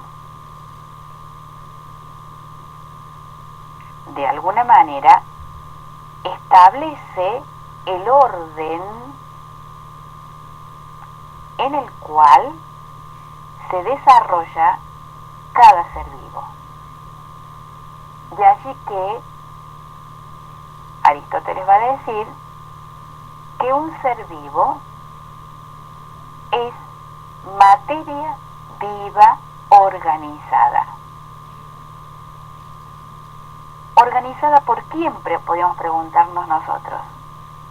de alguna manera establece el orden en el cual se desarrolla cada ser vivo. De allí que Aristóteles va a decir que un ser vivo es materia viva organizada. ¿Organizada por quién? Podríamos preguntarnos nosotros.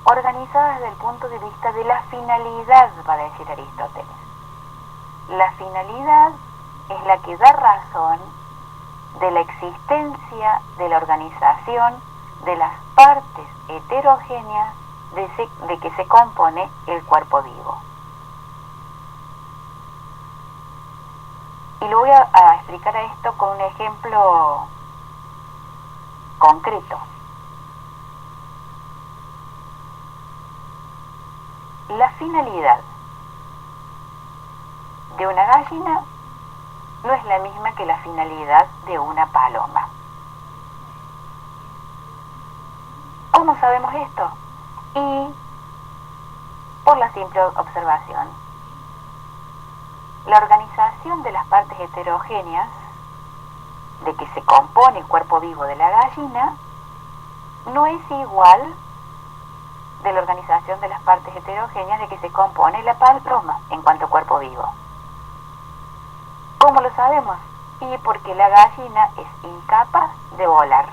Organizada desde el punto de vista de la finalidad, va a decir Aristóteles. La finalidad es la que da razón de la existencia, de la organización, de las partes heterogéneas de que se compone el cuerpo vivo. Y lo voy a explicar a esto con un ejemplo concreto. La finalidad de una gallina no es la misma que la finalidad de una paloma. ¿Cómo sabemos esto? Y por la simple observación. La organización de las partes heterogéneas de que se compone el cuerpo vivo de la gallina no es igual de la organización de las partes heterogéneas de que se compone la paloma en cuanto a cuerpo vivo. ¿Cómo lo sabemos? Y porque la gallina es incapaz de volar.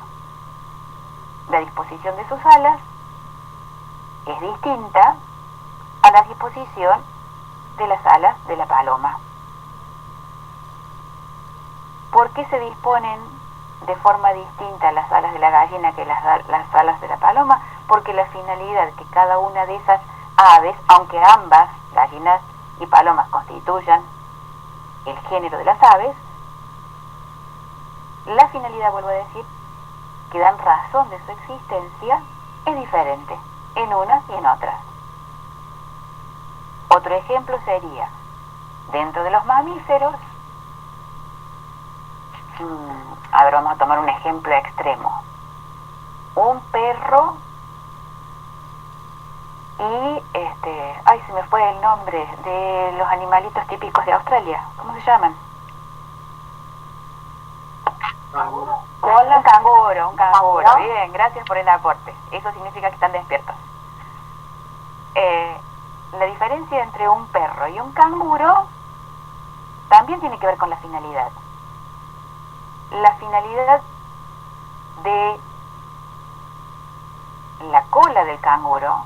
La disposición de sus alas es distinta a la disposición de las alas de la paloma. ¿Por qué se disponen de forma distinta las alas de la gallina que las alas de la paloma? Porque la finalidad que cada una de esas aves, aunque ambas, gallinas y palomas, constituyan el género de las aves, la finalidad, vuelvo a decir, que dan razón de su existencia, es diferente en unas y en otras. Otro ejemplo sería, dentro de los mamíferos, a ver, vamos a tomar un ejemplo extremo. Un perro y, se me fue el nombre de los animalitos típicos de Australia. ¿Cómo se llaman? Un canguro. Bien, gracias por el aporte. Eso significa que están despiertos. La diferencia entre un perro y un canguro también tiene que ver con la finalidad. La finalidad de la cola del canguro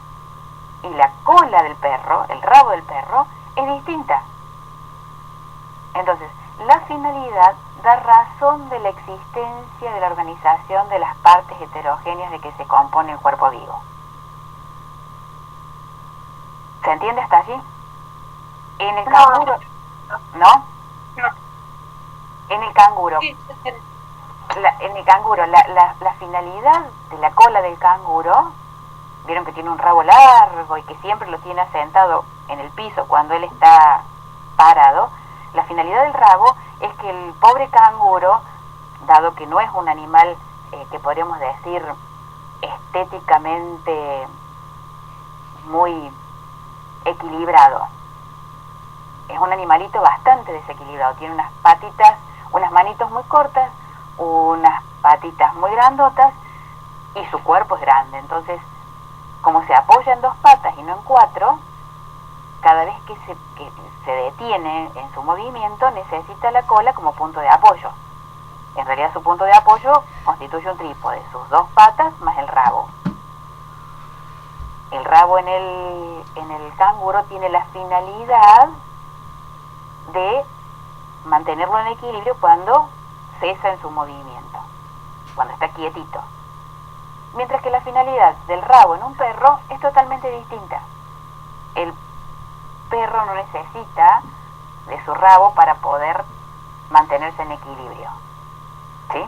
y la cola del perro, el rabo del perro, es distinta. Entonces, la finalidad da razón de la existencia de la organización de las partes heterogéneas de que se compone el cuerpo vivo. ¿Se entiende hasta allí? En el canguro, ¿no? En el canguro, la finalidad de la cola del canguro, vieron que tiene un rabo largo y que siempre lo tiene asentado en el piso cuando él está parado. La finalidad del rabo es que el pobre canguro, dado que no es un animal que podríamos decir estéticamente muy equilibrado, es un animalito bastante desequilibrado, tiene unas patitas, unas manitos muy cortas, unas patitas muy grandotas y su cuerpo es grande. Entonces, como se apoya en dos patas y no en cuatro, cada vez que se detiene en su movimiento necesita la cola como punto de apoyo. En realidad su punto de apoyo constituye un trípode, sus dos patas más el rabo. El rabo en el canguro tiene la finalidad de mantenerlo en equilibrio cuando cesa en su movimiento, cuando está quietito. Mientras que la finalidad del rabo en un perro es totalmente distinta. El perro no necesita de su rabo para poder mantenerse en equilibrio, ¿sí?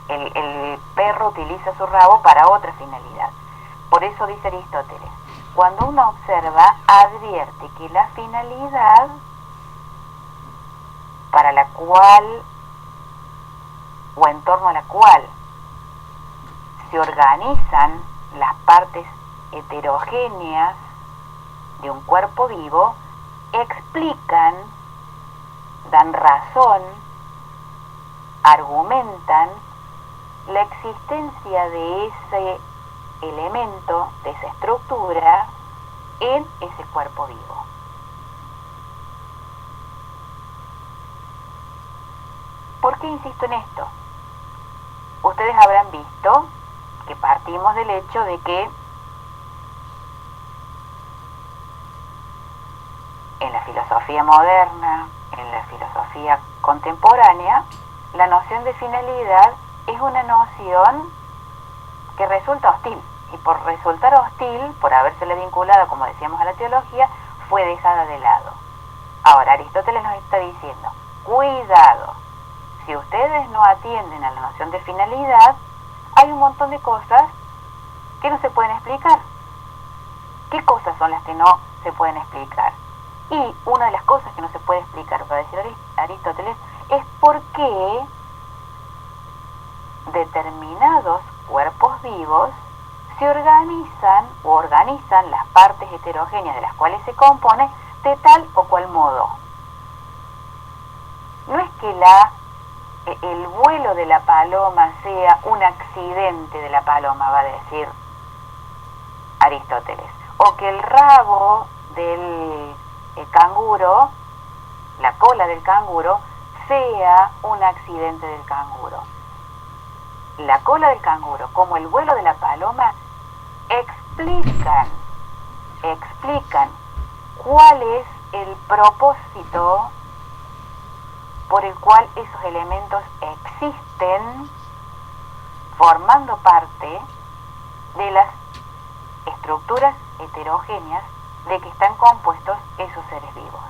El perro utiliza su rabo para otra finalidad. Por eso dice Aristóteles, cuando uno observa, advierte que la finalidad para la cual o en torno a la cual se organizan las partes heterogéneas de un cuerpo vivo, explican, dan razón, argumentan la existencia de ese elemento de esa estructura en ese cuerpo vivo. ¿Por qué insisto en esto? Ustedes habrán visto que partimos del hecho de que en la filosofía moderna, en la filosofía contemporánea, la noción de finalidad es una noción que resulta hostil. Y por resultar hostil, por habérsele vinculado, como decíamos, a la teología, fue dejada de lado. Ahora, Aristóteles nos está diciendo, cuidado, si ustedes no atienden a la noción de finalidad, hay un montón de cosas que no se pueden explicar. ¿Qué cosas son las que no se pueden explicar? Y una de las cosas que no se puede explicar, para decir Aristóteles, es por qué determinados cuerpos vivos se organizan las partes heterogéneas de las cuales se compone de tal o cual modo. No es que el vuelo de la paloma sea un accidente de la paloma, va a decir Aristóteles, o que el rabo del canguro, la cola del canguro, sea un accidente del canguro. La cola del canguro, como el vuelo de la paloma, explican cuál es el propósito por el cual esos elementos existen formando parte de las estructuras heterogéneas de que están compuestos esos seres vivos.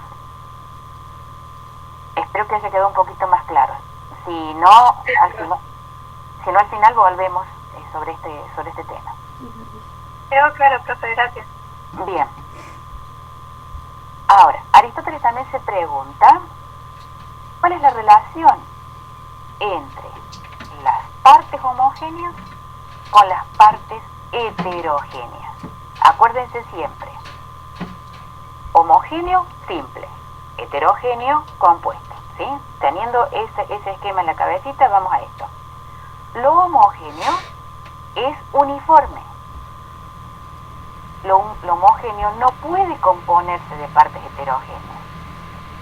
Espero que haya quedado un poquito más claro. Si no, al final volvemos sobre este tema. Quedó claro, profe, gracias. Bien. Ahora, Aristóteles también se pregunta cuál es la relación entre las partes homogéneas con las partes heterogéneas. Acuérdense siempre, homogéneo, simple, heterogéneo, compuesto, ¿sí? Teniendo ese esquema en la cabecita, vamos a esto. Lo homogéneo es uniforme. Lo homogéneo no puede componerse de partes heterogéneas,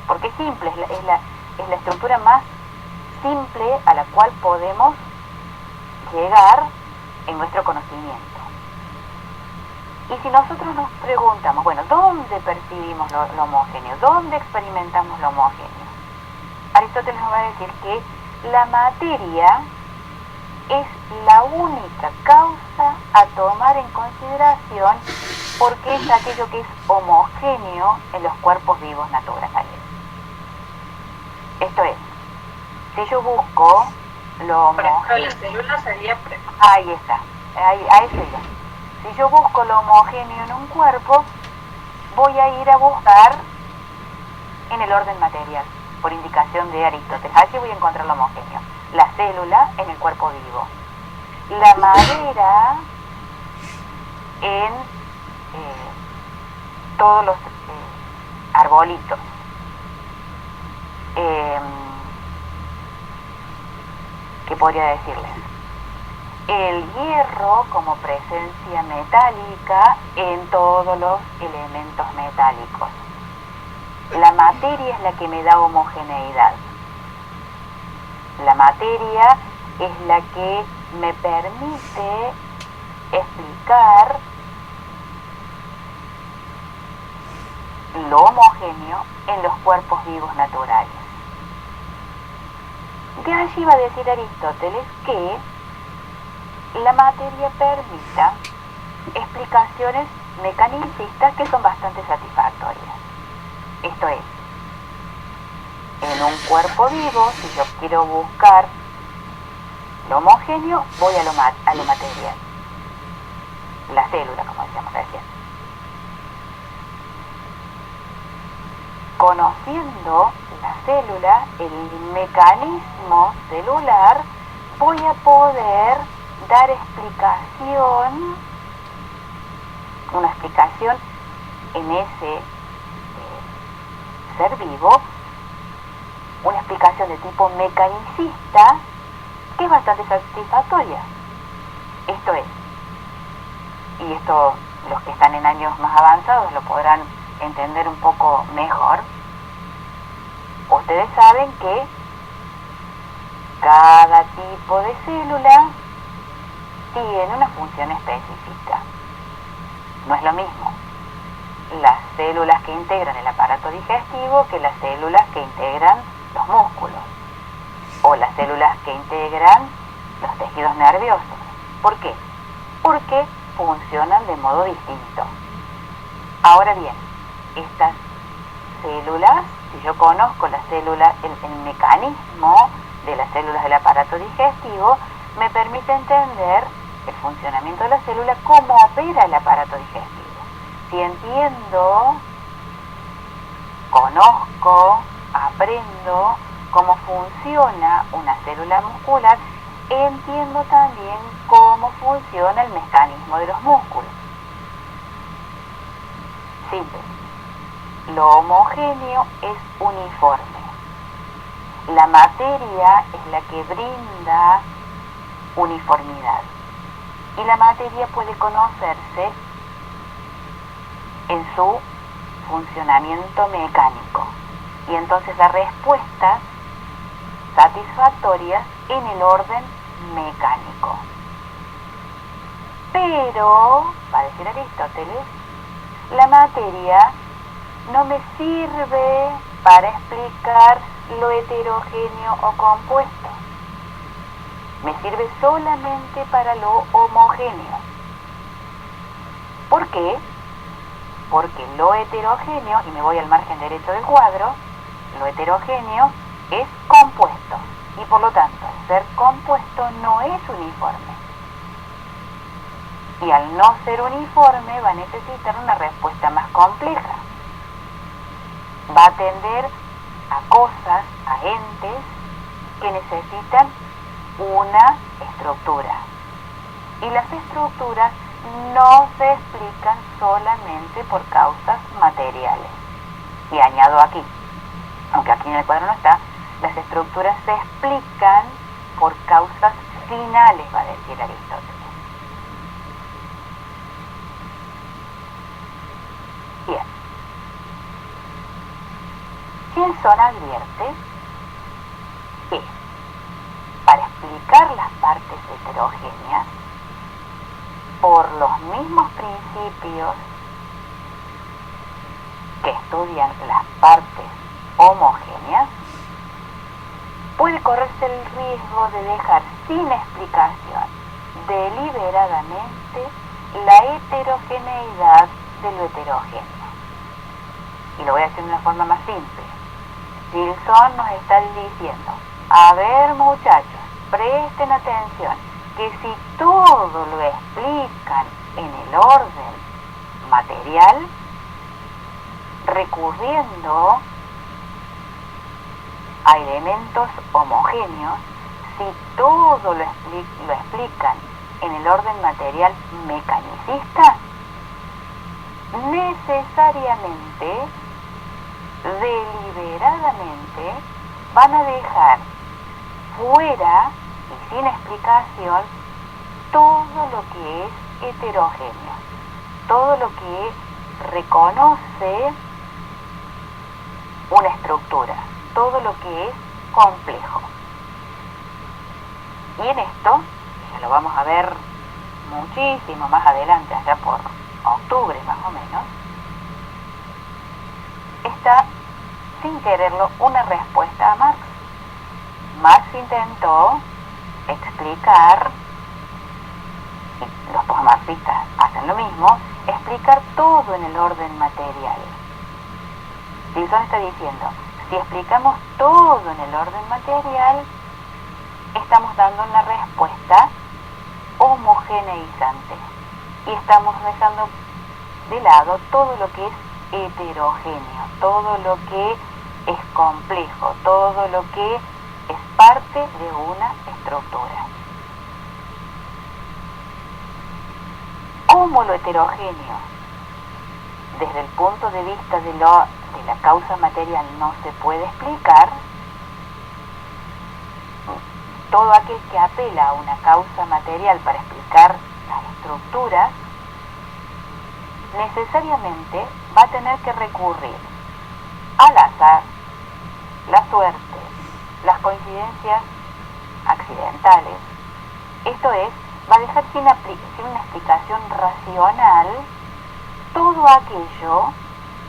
porque es simple, es la estructura más simple a la cual podemos llegar en nuestro conocimiento. Y si nosotros nos preguntamos, bueno, ¿dónde percibimos lo homogéneo? ¿Dónde experimentamos lo homogéneo? Aristóteles nos va a decir que la materia es la única causa a tomar en consideración porque es aquello que es homogéneo en los cuerpos vivos naturales. Esto es, si yo busco lo homogéneo... La célula sería... Ahí está, a eso iba. Si yo busco lo homogéneo en un cuerpo, voy a ir a buscar en el orden material, por indicación de Aristóteles. Allí voy a encontrar lo homogéneo. La célula en el cuerpo vivo. La madera en todos los arbolitos. ¿Qué podría decirles? El hierro como presencia metálica en todos los elementos metálicos. La materia es la que me da homogeneidad. La materia es la que me permite explicar lo homogéneo en los cuerpos vivos naturales. De allí va a decir Aristóteles que la materia permita explicaciones mecanicistas que son bastante satisfactorias. Esto es, en un cuerpo vivo, si yo quiero buscar lo homogéneo, voy a lo material. La célula, como decíamos recién. Conociendo la célula, el mecanismo celular, voy a poder dar una explicación en ese ser vivo, una explicación de tipo mecanicista que es bastante satisfactoria. Esto es, y esto los que están en años más avanzados lo podrán entender un poco mejor, ustedes saben que cada tipo de célula tiene una función específica. No es lo mismo las células que integran el aparato digestivo que las células que integran los músculos o las células que integran los tejidos nerviosos. ¿Por qué? Porque funcionan de modo distinto. Ahora bien, estas células, si yo conozco la célula, el mecanismo de las células del aparato digestivo, me permite entender el funcionamiento de la célula, cómo opera el aparato digestivo. Si entiendo, conozco, aprendo cómo funciona una célula muscular, entiendo también cómo funciona el mecanismo de los músculos. Simple. Lo homogéneo es uniforme. La materia es la que brinda uniformidad. Y la materia puede conocerse en su funcionamiento mecánico. Y entonces da respuestas satisfactorias en el orden mecánico. Pero, va a decir Aristóteles, la materia no me sirve para explicar lo heterogéneo o compuesto. Me sirve solamente para lo homogéneo. ¿Por qué? Porque lo heterogéneo, y me voy al margen derecho del cuadro, lo heterogéneo es compuesto. Y por lo tanto, al ser compuesto no es uniforme. Y al no ser uniforme va a necesitar una respuesta más compleja. Va a atender a cosas, a entes que necesitan una estructura. Y las estructuras no se explican solamente por causas materiales. Y añado aquí, aunque aquí en el cuadro no está, las estructuras se explican por causas finales, va a decir Aristóteles. Bien. Simpson advierte que para explicar las partes heterogéneas, por los mismos principios que estudian las partes homogéneas, puede correrse el riesgo de dejar sin explicación deliberadamente la heterogeneidad de lo heterogéneo. Y lo voy a decir de una forma más simple. Gilson nos está diciendo, a ver muchachos, presten atención, que si todo lo explican en el orden material, recurriendo a elementos homogéneos, si todo lo explican en el orden material mecanicista, necesariamente, deliberadamente, van a dejar fuera y sin explicación todo lo que es heterogéneo, todo lo que reconoce una estructura, todo lo que es complejo. Y en esto, ya lo vamos a ver muchísimo más adelante, allá por octubre más o menos, está, sin quererlo, una respuesta a Marx. Marx intentó explicar, y los postmarxistas hacen lo mismo, explicar todo en el orden material. Gilson está diciendo, si explicamos todo en el orden material, estamos dando una respuesta homogeneizante y estamos dejando de lado todo lo que es heterogéneo, todo lo que es complejo, todo lo que es parte de una estructura. ¿Cómo lo heterogéneo, desde el punto de vista de la causa material, no se puede explicar? Todo aquel que apela a una causa material para explicar las estructuras necesariamente va a tener que recurrir al azar, la suerte, las coincidencias accidentales. Esto es, va a dejar sin una explicación racional todo aquello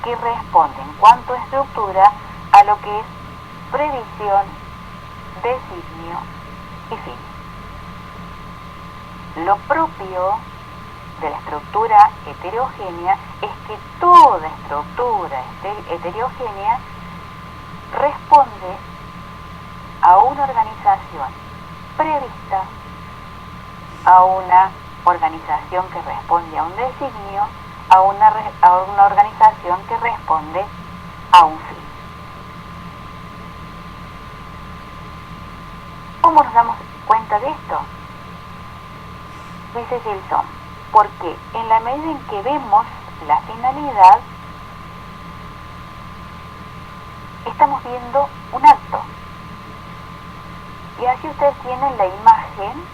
que responde en cuanto a estructura a lo que es previsión, designio y fin. Lo propio de la estructura heterogénea es que toda estructura heterogénea responde a una organización prevista, a una organización que responde a un designio, a una organización que responde a un fin. ¿Cómo nos damos cuenta de esto? Dice Gilson, porque en la medida en que vemos la finalidad, estamos viendo un acto. Y así ustedes tienen la imagen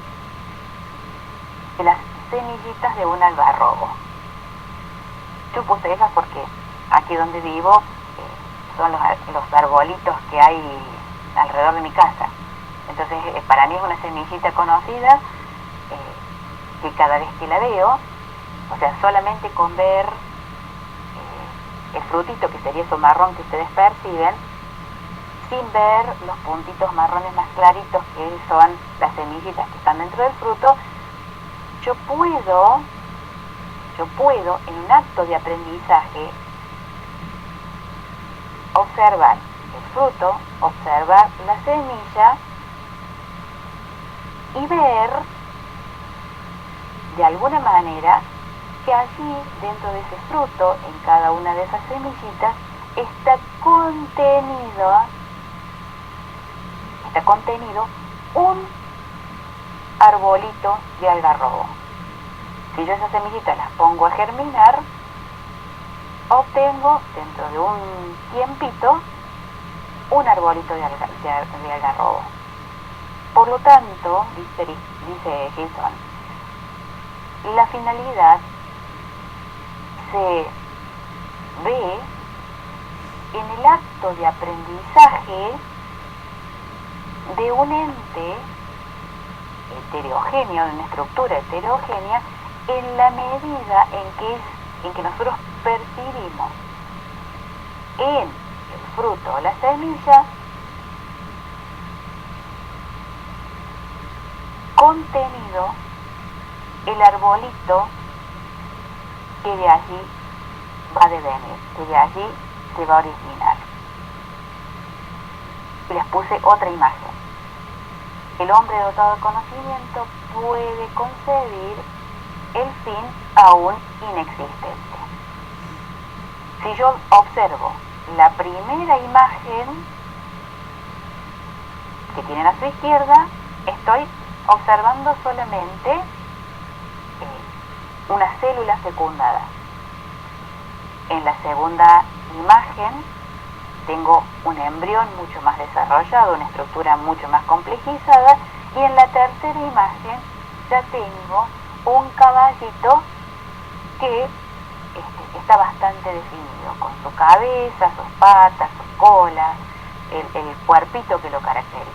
de las semillitas de un algarrobo. Yo puse esas porque aquí donde vivo son los arbolitos que hay alrededor de mi casa. Entonces para mí es una semillita conocida, que cada vez que la veo, o sea, solamente con ver el frutito, que sería eso marrón que ustedes perciben, sin ver los puntitos marrones más claritos que son las semillitas que están dentro del fruto, yo puedo en un acto de aprendizaje observar el fruto, observar la semilla y ver de alguna manera que allí dentro de ese fruto, en cada una de esas semillitas, está contenido un arbolito de algarrobo. Si yo esas semillitas las pongo a germinar, obtengo dentro de un tiempito un arbolito de algarrobo. Por lo tanto, dice Gilson, la finalidad se ve en el acto de aprendizaje de un ente heterogéneo, de una estructura heterogénea, en la medida en que nosotros percibimos en el fruto o la semilla contenido el arbolito que de allí va a devenir, que de allí se va a originar. Y les puse otra imagen. El hombre dotado de conocimiento puede concebir el fin aún inexistente. Si yo observo la primera imagen que tienen a su izquierda, estoy observando solamente una célula fecundada. En la segunda imagen tengo un embrión mucho más desarrollado, una estructura mucho más complejizada, y en la tercera imagen ya tengo un caballito que está bastante definido, con su cabeza, sus patas, su cola, el cuerpito que lo caracteriza.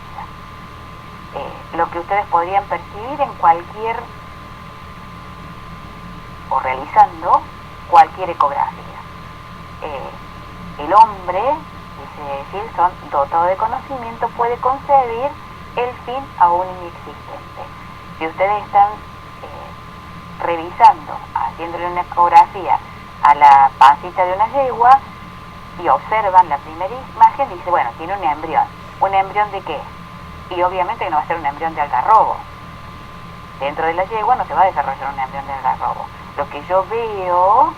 Lo que ustedes podrían percibir en cualquier, o realizando cualquier ecografía. El hombre, dice Gilson, dotado de conocimiento, puede concebir el fin aún inexistente. Si ustedes están revisando, haciéndole una ecografía a la pancita de una yegua y observan la primera imagen, dice, bueno, tiene un embrión. ¿Un embrión de qué? Y obviamente que no va a ser un embrión de algarrobo. Dentro de la yegua no se va a desarrollar un embrión de algarrobo. Lo que yo veo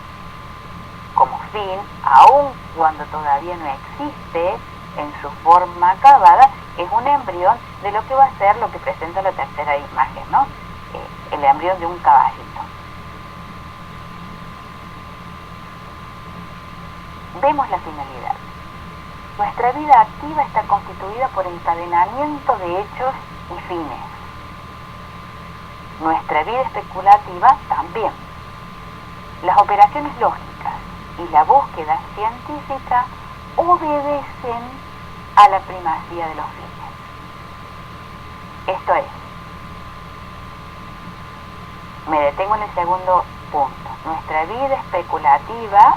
como fin, aun cuando todavía no existe en su forma acabada, es un embrión de lo que va a ser lo que presenta la tercera imagen, ¿no? El embrión de un caballito. Vemos la finalidad. Nuestra vida activa está constituida por encadenamiento de hechos y fines. Nuestra vida especulativa también. Las operaciones lógicas y la búsqueda científica obedecen a la primacía de los fines. Esto es, me detengo en el segundo punto. Nuestra vida especulativa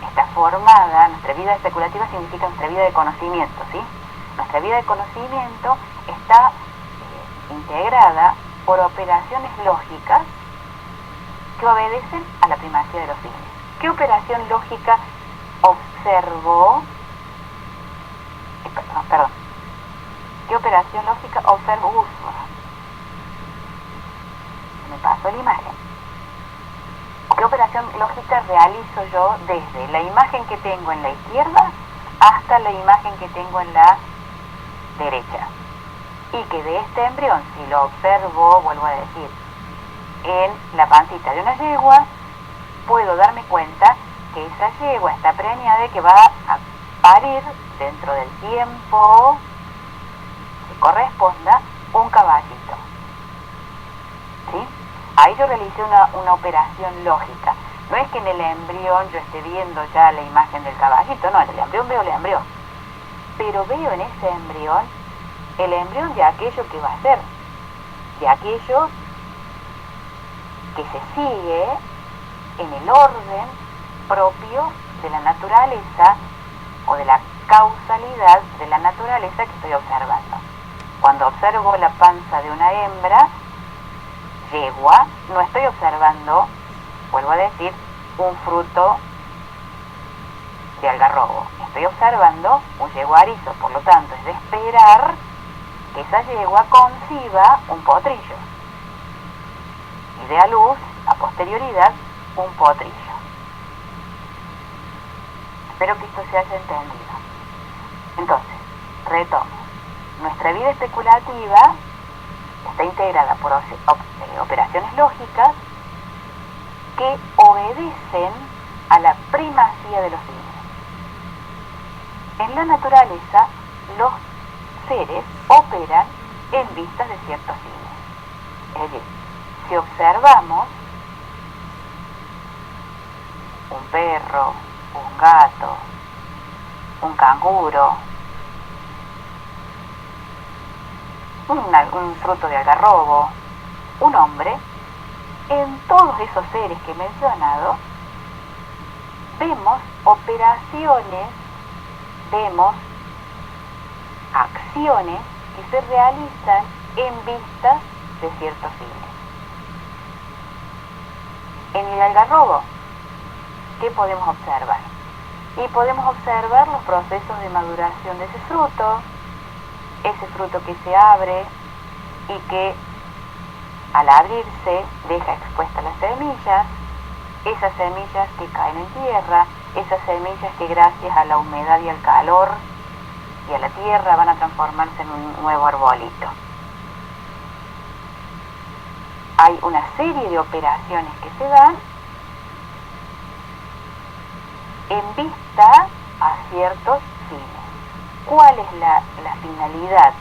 está formada, nuestra vida especulativa significa nuestra vida de conocimiento, ¿sí? Nuestra vida de conocimiento está integrada por operaciones lógicas que obedecen a la primacía de los fines. ¿Qué operación lógica observó? ¿Qué operación lógica observo? Me pasó la imagen. ¿Qué operación lógica realizo yo desde la imagen que tengo en la izquierda hasta la imagen que tengo en la derecha? Y que de este embrión, si lo observo, vuelvo a decir, en la pancita de una yegua, puedo darme cuenta que esa yegua está preñada de que va a parir dentro del tiempo que corresponda un caballito. ¿Sí? Ahí yo realicé una operación lógica. No es que en el embrión yo esté viendo ya la imagen del caballito, no, en el embrión veo el embrión. Pero veo en ese embrión el embrión de aquello que va a ser, de aquello que se sigue en el orden propio de la naturaleza o de la causalidad de la naturaleza que estoy observando. Cuando observo la panza de una hembra yegua, no estoy observando, vuelvo a decir, un fruto de algarrobo. Estoy observando un yeguarizo, por lo tanto es de esperar que esa yegua conciba un potrillo y dé a luz, a posterioridad, un potrillo. Espero que esto se haya entendido. Entonces, retomo. Nuestra vida especulativa está integrada por operaciones lógicas que obedecen a la primacía de los fines. En la naturaleza, los seres operan en vistas de ciertos fines. Es decir, si observamos un perro, un gato, un canguro, un fruto de algarrobo, un hombre, en todos esos seres que he mencionado, vemos operaciones, vemos acciones que se realizan en vistas de ciertos fines. En el algarrobo, ¿qué podemos observar? Y podemos observar los procesos de maduración de ese fruto que se abre y que al abrirse deja expuestas las semillas, esas semillas que caen en tierra, esas semillas que gracias a la humedad y al calor y a la tierra van a transformarse en un nuevo arbolito. Hay una serie de operaciones que se dan en vista a ciertos fines. ¿Cuál es la finalidad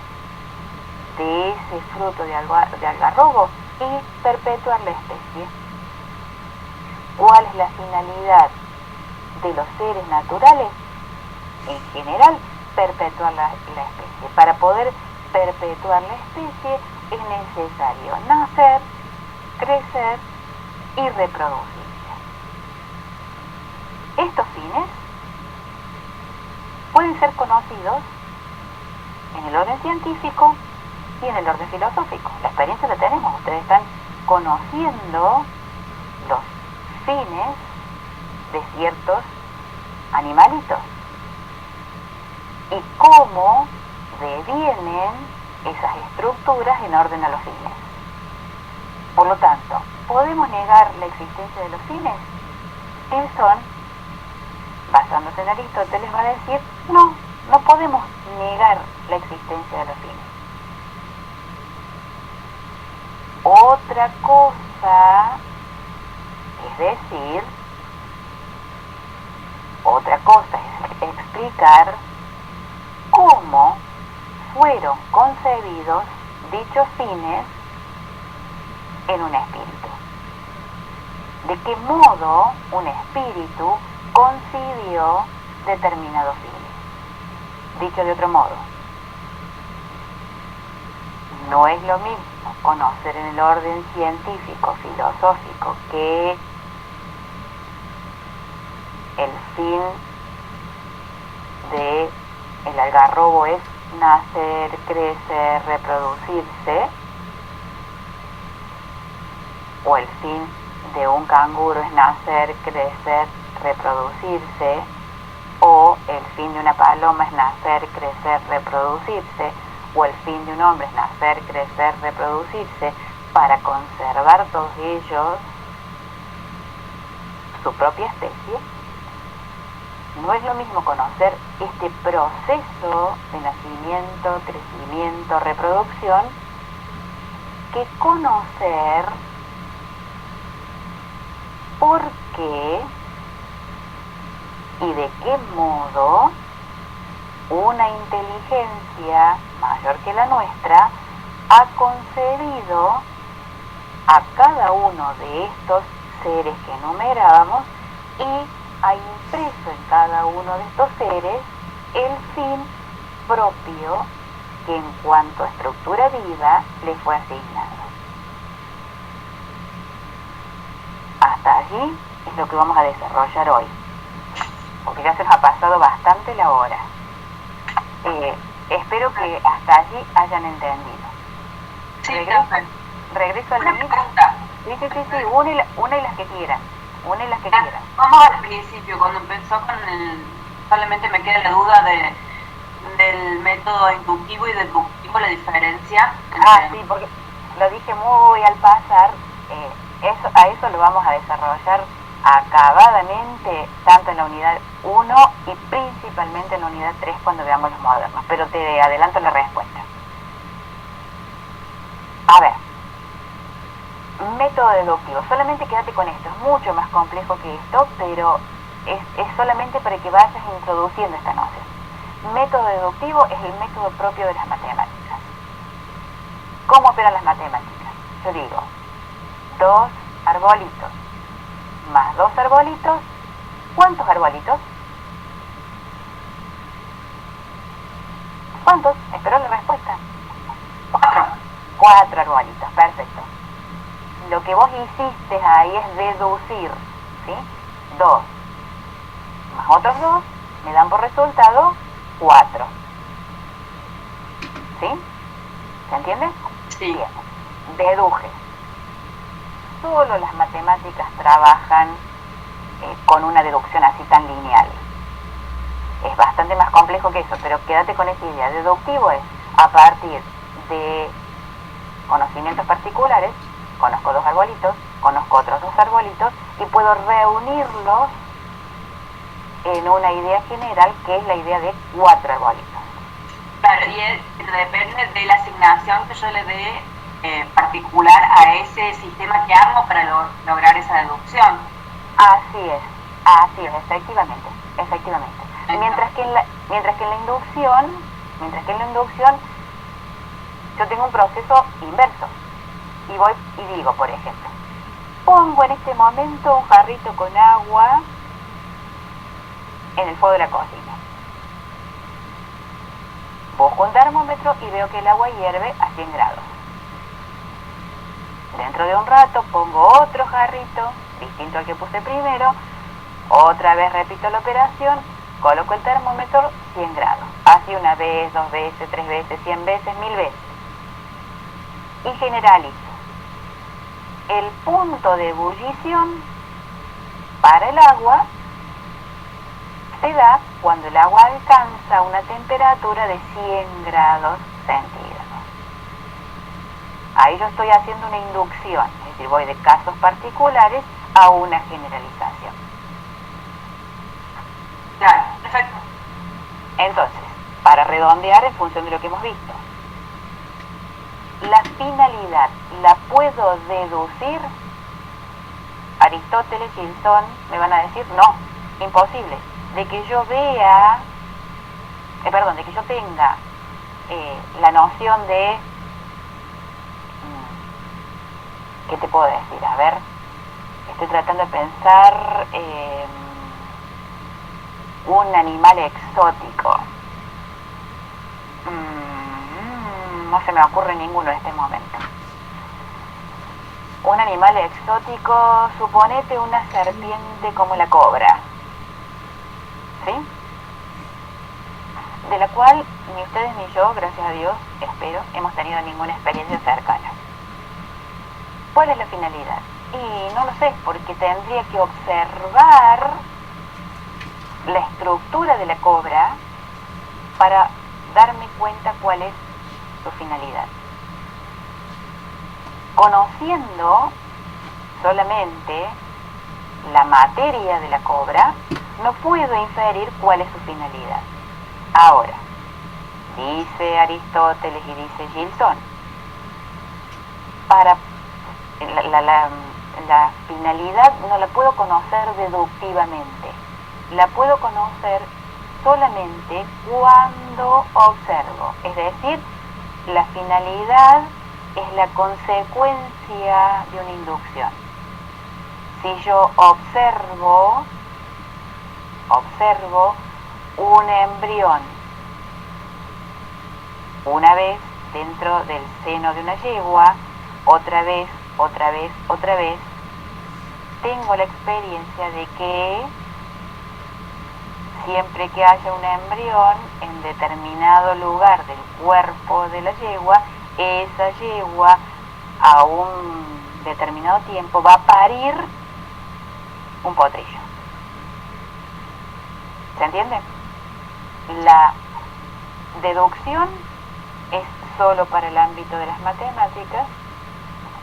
de ese fruto de algarrobo? Y perpetuar la especie. ¿Cuál es la finalidad de los seres naturales? En general, perpetuar la especie. Para poder perpetuar la especie es necesario nacer, crecer y reproducirse. Estos fines pueden ser conocidos en el orden científico y en el orden filosófico. La experiencia la tenemos, ustedes están conociendo los fines de ciertos animalitos y cómo devienen esas estructuras en orden a los fines. Por lo tanto, ¿podemos negar la existencia de los fines? Edison, basándose en Aristóteles, va a decir, no podemos negar la existencia de los fines. Otra cosa, es decir, otra cosa es explicar cómo fueron concebidos dichos fines en un espíritu. de qué modo un espíritu concibió determinado fin. Dicho de otro modo, no es lo mismo conocer en el orden científico, filosófico, que el fin de el algarrobo es nacer, crecer, reproducirse, o el fin de un canguro es nacer, crecer, reproducirse, o el fin de una paloma es nacer, crecer, reproducirse, o el fin de un hombre es nacer, crecer, reproducirse, para conservar todos ellos su propia especie. No es lo mismo conocer este proceso de nacimiento, crecimiento, reproducción, que conocer por qué y de qué modo una inteligencia mayor que la nuestra ha concebido a cada uno de estos seres que enumerábamos y ha impreso en cada uno de estos seres el fin propio que en cuanto a estructura viva le fue asignado. Hasta allí es lo que vamos a desarrollar hoy, porque ya se nos ha pasado bastante la hora. Espero que hasta allí hayan entendido. Sí, regreso al una inicio. pregunta. Sí, una y las que quieran. Una y las que quieran. Vamos al principio, cuando empezó con solamente me queda la duda del método inductivo y deductivo, la diferencia. Sí, porque lo dije muy al pasar. A eso lo vamos a desarrollar acabadamente, tanto en la unidad 1 y principalmente en la unidad 3 cuando veamos los modernos, pero te adelanto la respuesta. A ver, método deductivo, solamente quédate con esto, es mucho más complejo que esto, pero es solamente para que vayas introduciendo esta noción. Método deductivo es el método propio de las matemáticas. ¿Cómo operan las matemáticas? Yo digo, 2 arbolitos más 2 arbolitos, ¿cuántos arbolitos? ¿Cuántos? Espero la respuesta. 4. 4 arbolitos, perfecto. Lo que vos hiciste ahí es deducir, ¿sí? 2 más otros 2 me dan por resultado 4. ¿Sí? ¿Se entiende? Sí. Bien. Deduje. Solo las matemáticas trabajan con una deducción así tan lineal. Es bastante más complejo que eso, pero quédate con esta idea. Deductivo es a partir de conocimientos particulares, conozco 2 arbolitos, conozco otros 2 arbolitos y puedo reunirlos en una idea general que es la idea de 4 arbolitos. Claro, y depende de la asignación que yo le dé particular a ese sistema que armo para lograr esa deducción. Así es, efectivamente. Mientras que en la inducción yo tengo un proceso inverso y voy y digo, por ejemplo, pongo en este momento un jarrito con agua en el fuego de la cocina. Busco un termómetro y veo que el agua hierve a 100 grados. Dentro de un rato pongo otro jarrito, distinto al que puse primero, otra vez repito la operación, coloco el termómetro 100 grados. Así una vez, 2 veces, 3 veces, 100 veces, 1000 veces. Y generalizo. El punto de ebullición para el agua se da cuando el agua alcanza una temperatura de 100 grados centígrados. Ahí yo estoy haciendo una inducción, es decir, voy de casos particulares a una generalización. Claro, perfecto. Entonces, para redondear en función de lo que hemos visto, la finalidad la puedo deducir. Aristóteles y Gilson me van a decir no, imposible. De que yo vea, de que yo tenga la noción de, ¿qué te puedo decir? A ver, Estoy tratando de pensar un animal exótico. No se me ocurre ninguno en este momento. Un animal exótico, suponete una serpiente como la cobra, ¿sí? De la cual ni ustedes ni yo, gracias a Dios, espero, hemos tenido ninguna experiencia cercana. ¿Cuál es la finalidad? Y no lo sé, porque tendría que observar la estructura de la cobra para darme cuenta cuál es su finalidad. Conociendo solamente la materia de la cobra, no puedo inferir cuál es su finalidad. Ahora, dice Aristóteles y dice Gilson, para la finalidad no la puedo conocer deductivamente, la puedo conocer solamente cuando observo, es decir, la finalidad es la consecuencia de una inducción. Si yo observo un embrión una vez dentro del seno de una yegua, otra vez, tengo la experiencia de que siempre que haya un embrión en determinado lugar del cuerpo de la yegua, esa yegua a un determinado tiempo va a parir un potrillo. ¿Se entiende? La deducción es solo para el ámbito de las matemáticas,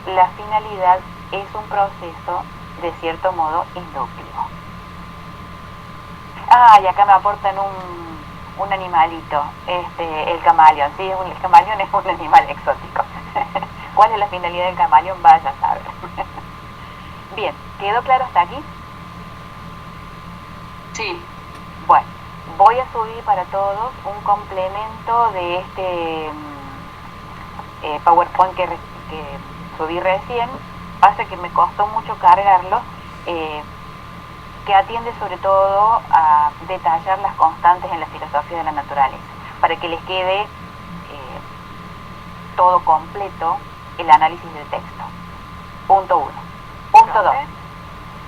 la finalidad es un proceso de cierto modo inductivo. Y acá me aportan un animalito, el camaleón. Sí, el camaleón es un animal exótico. ¿Cuál es la finalidad del camaleón? Vaya a saber. Bien, ¿quedó claro hasta aquí? Sí. Bueno, voy a subir para todos un complemento de este PowerPoint que subí recién. Pasa que me costó mucho cargarlo, que atiende sobre todo a detallar las constantes en la filosofía de la naturaleza, para que les quede todo completo el análisis del texto. Punto 1. Punto 2.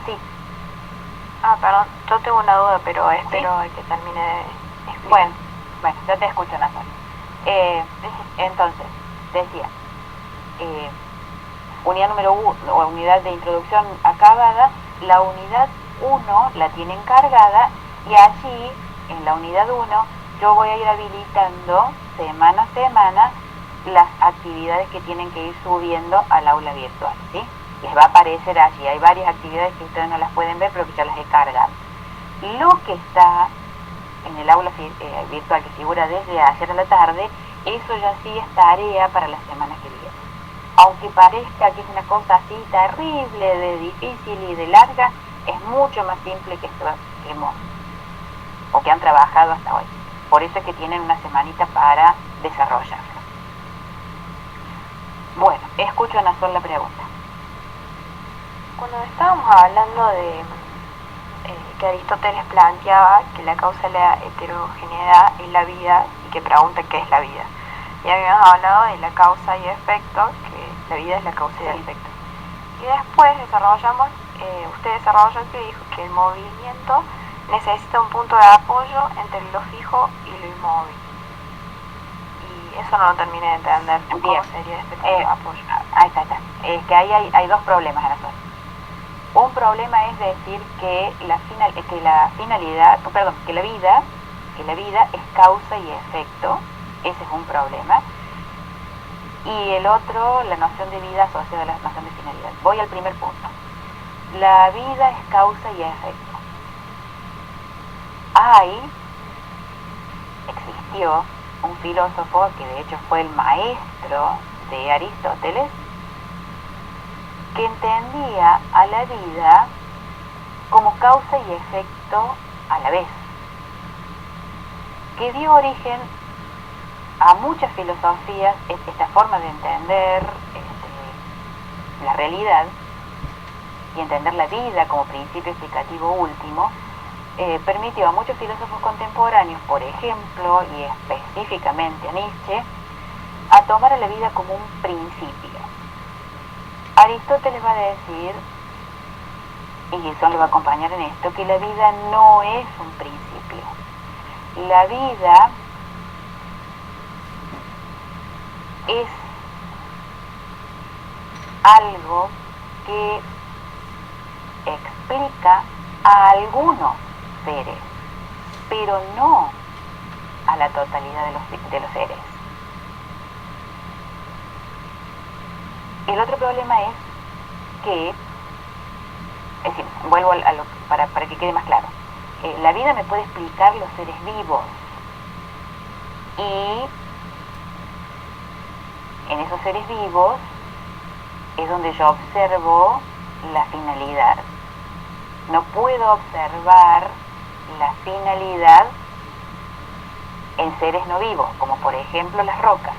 Sí. Perdón, yo tengo una duda, pero espero que termine de explicar. Bueno, yo te escucho, Nazón. Entonces, decía, unidad número 1, o unidad de introducción acabada, la unidad 1 la tienen cargada y allí, en la unidad 1, yo voy a ir habilitando semana a semana las actividades que tienen que ir subiendo al aula virtual, ¿sí? Les va a aparecer allí, hay varias actividades que ustedes no las pueden ver, pero que ya las he cargado. Lo que está en el aula virtual que figura desde ayer a la tarde, eso ya sí es tarea para la semana que viene. Aunque parezca que es una cosa así terrible, de difícil y de larga, es mucho más simple que esto que hemos, o que han trabajado hasta hoy. Por eso es que tienen una semanita para desarrollarlo. Bueno, escucho una sola pregunta. Cuando estábamos hablando de que Aristóteles planteaba que la causa de la heterogeneidad es la vida y que pregunta qué es la vida. Y habíamos hablado de la causa y efecto, que la vida es la causa y el efecto. Y después desarrollamos, usted desarrolló que dijo que el movimiento necesita un punto de apoyo entre lo fijo y lo inmóvil. Y eso no lo terminé de entender. ¿Cómo sería este punto de apoyo? Ahí está. Es que ahí hay dos problemas, Anasol. Un problema es decir que la vida es causa y efecto. Ese es un problema. Y el otro, la noción de vida asociada a la noción de finalidad. Voy al primer punto. La vida es causa y efecto. Existió un filósofo que de hecho fue el maestro de Aristóteles, que entendía a la vida como causa y efecto a la vez, que dio origen a muchas filosofías, esta forma de entender la realidad, y entender la vida como principio explicativo último, permitió a muchos filósofos contemporáneos, por ejemplo, y específicamente a Nietzsche, a tomar a la vida como un principio. Aristóteles va a decir, y eso le va a acompañar en esto, que la vida no es un principio. La vida es algo que explica a algunos seres, pero no a la totalidad de los seres. El otro problema es que, es decir, vuelvo a lo para que quede más claro, la vida me puede explicar los seres vivos, y en esos seres vivos es donde yo observo la finalidad. No puedo observar la finalidad en seres no vivos, como por ejemplo las rocas.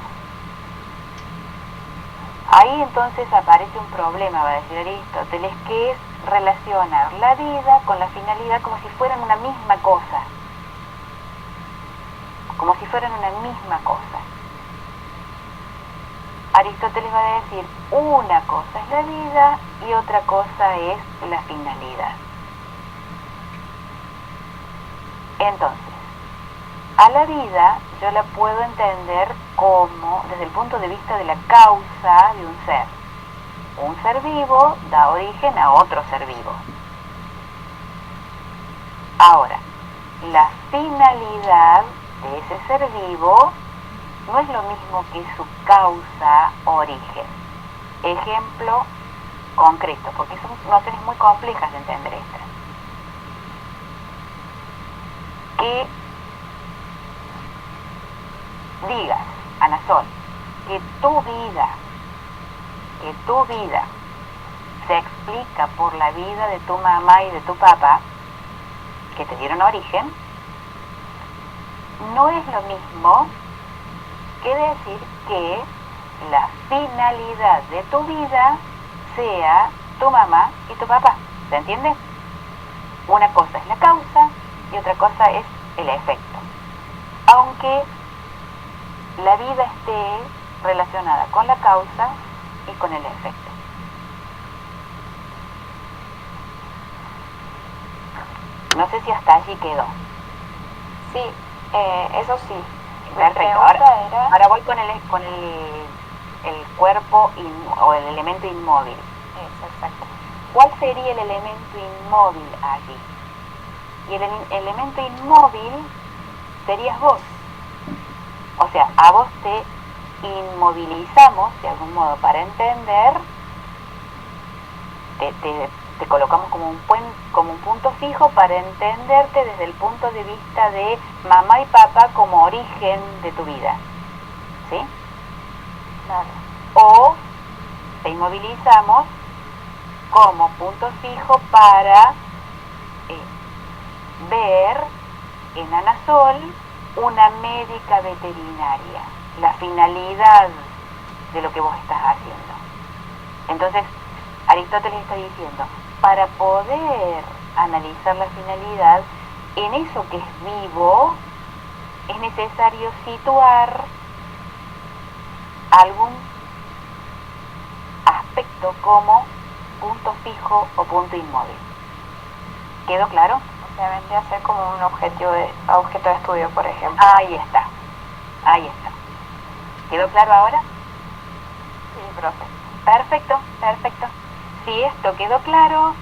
Ahí entonces aparece un problema, va a decir Aristóteles, que es relacionar la vida con la finalidad como si fueran una misma cosa. Como si fueran una misma cosa. Aristóteles va a decir, una cosa es la vida y otra cosa es la finalidad. Entonces, a la vida yo la puedo entender como desde el punto de vista de la causa de un ser. Un ser vivo da origen a otro ser vivo. Ahora, la finalidad de ese ser vivo no es lo mismo que su causa origen. Ejemplo concreto, porque son nociones muy complejas de entender estas. Que digas, Ana Sol, que tu vida se explica por la vida de tu mamá y de tu papá, que te dieron origen, no es lo mismo que decir que la finalidad de tu vida sea tu mamá y tu papá. ¿Se entiende? Una cosa es la causa y otra cosa es el efecto. Aunque la vida esté relacionada con la causa y con el efecto. No sé si hasta allí quedó. Sí, eso sí. Perfecto. Ahora voy con el cuerpo o el elemento inmóvil. Eso, exacto. ¿Cuál sería el elemento inmóvil allí? Y el elemento inmóvil serías vos. O sea, a vos te inmovilizamos de algún modo para entender, te colocamos como un punto fijo para entenderte desde el punto de vista de mamá y papá como origen de tu vida. ¿Sí? Claro. O te inmovilizamos como punto fijo para ver en Ana Sol una médica veterinaria, la finalidad de lo que vos estás haciendo. Entonces, Aristóteles está diciendo, para poder analizar la finalidad, en eso que es vivo, es necesario situar algún aspecto como punto fijo o punto inmóvil. ¿Quedó claro? O sea, vendría a ser como un objeto de estudio, por ejemplo. Ahí está. ¿Quedó claro ahora? Sí, profe. Perfecto. Si esto quedó claro,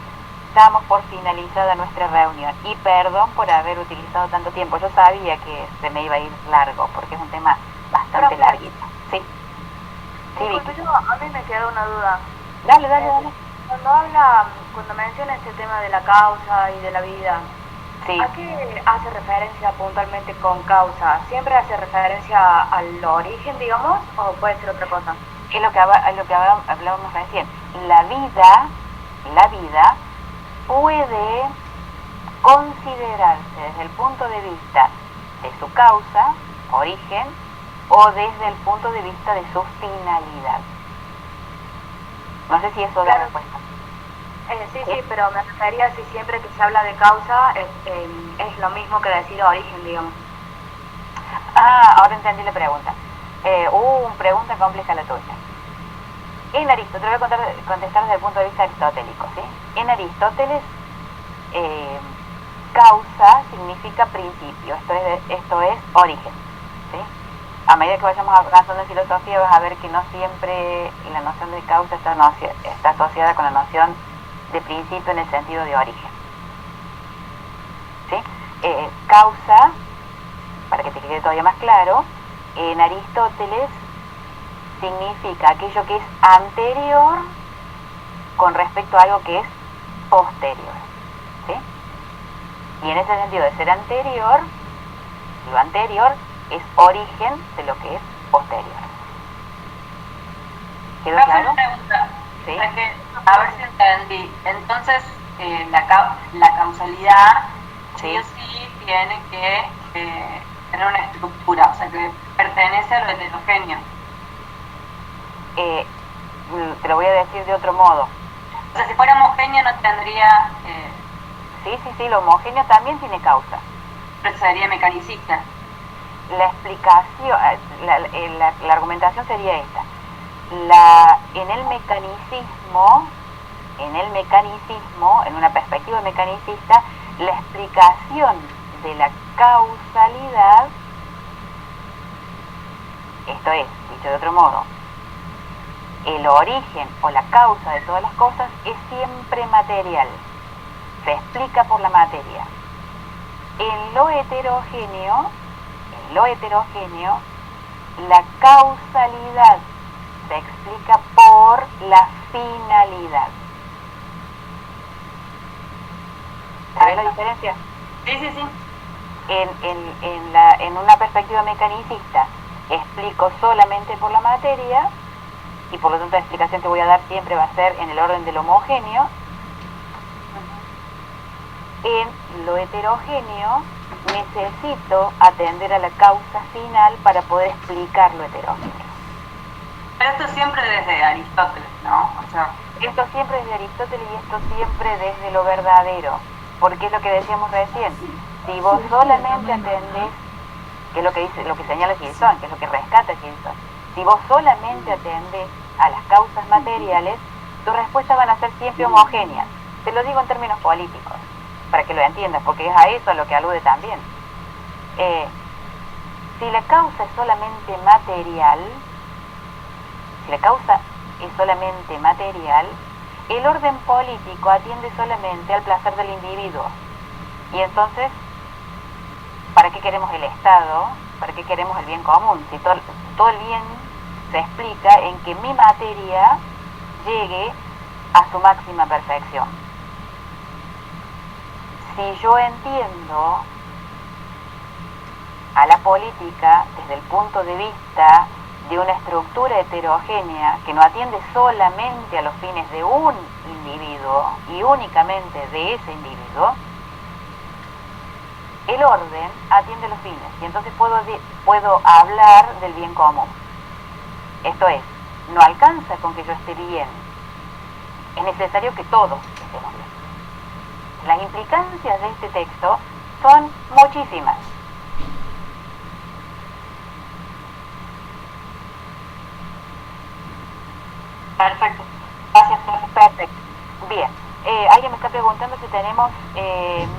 damos por finalizada nuestra reunión. Y perdón por haber utilizado tanto tiempo. Yo sabía que se me iba a ir largo, porque es un tema bastante larguito. Sí. Sí, Vicky. A mí me quedó una duda. Dale. Cuando menciona este tema de la causa y de la vida, Sí. ¿a qué hace referencia puntualmente con causa? ¿Siempre hace referencia al origen, digamos, o puede ser otra cosa? Es lo que hablábamos recién. La vida puede considerarse desde el punto de vista de su causa, origen, o desde el punto de vista de su finalidad. No sé si eso da respuesta. Sí, pero me refería si siempre que se habla de causa es lo mismo que decir origen, digamos. Ah, ahora entendí la pregunta. Pregunta compleja la tuya. En Aristóteles, te voy a contestar desde el punto de vista aristotélico, ¿sí? En Aristóteles, causa significa principio, esto es origen, ¿sí? A medida que vayamos avanzando en filosofía vas a ver que no siempre la noción de causa está asociada con la noción de principio en el sentido de origen, ¿sí? Causa, para que te quede todavía más claro, en Aristóteles significa aquello que es anterior con respecto a algo que es posterior, ¿sí? Y en ese sentido de ser anterior, lo anterior es origen de lo que es posterior. ¿Quedó claro? Pregunta. Sí. A ver si entendí. Entonces, la causalidad sí o sí tiene que tener una estructura, o sea, que pertenece a lo heterogéneo. Te lo voy a decir de otro modo. O sea, si fuera homogéneo no tendría... Sí, lo homogéneo también tiene causa. Pero sería mecanicista. La explicación, la argumentación sería esta. En el mecanicismo, en una perspectiva mecanicista, la explicación de la causalidad, esto es, dicho de otro modo, el origen o la causa de todas las cosas es siempre material, se explica por la materia. En lo heterogéneo, la causalidad se explica por la finalidad. ¿Sabes la diferencia? Sí. En una perspectiva mecanicista explico solamente por la materia y por lo tanto la explicación que voy a dar siempre va a ser en el orden del homogéneo. En lo heterogéneo necesito atender a la causa final para poder explicar lo heterogéneo. Pero esto siempre desde Aristóteles, ¿no? O sea, esto siempre desde Aristóteles y esto siempre desde lo verdadero, porque es lo que decíamos recién. Si vos solamente atendés, que es lo que dice, lo que señala Gilson, que es lo que rescata Gilson, si vos solamente atendés a las causas materiales, tus respuestas van a ser siempre homogéneas. Te lo digo en términos políticos, para que lo entiendas, porque es a eso a lo que alude también. Si la causa es solamente material, el orden político atiende solamente al placer del individuo. Y entonces, ¿para qué queremos el Estado? ¿Para qué queremos el bien común? Si todo el bien se explica en que mi materia llegue a su máxima perfección. Si yo entiendo a la política desde el punto de vista de una estructura heterogénea que no atiende solamente a los fines de un individuo y únicamente de ese individuo, el orden atiende los fines y entonces puedo hablar del bien común. Esto es, no alcanza con que yo esté bien, es necesario que todos estemos bien. Las implicancias de este texto son muchísimas. perfecto. Gracias, profe. Perfecto. Bien. Alguien me está preguntando si tenemos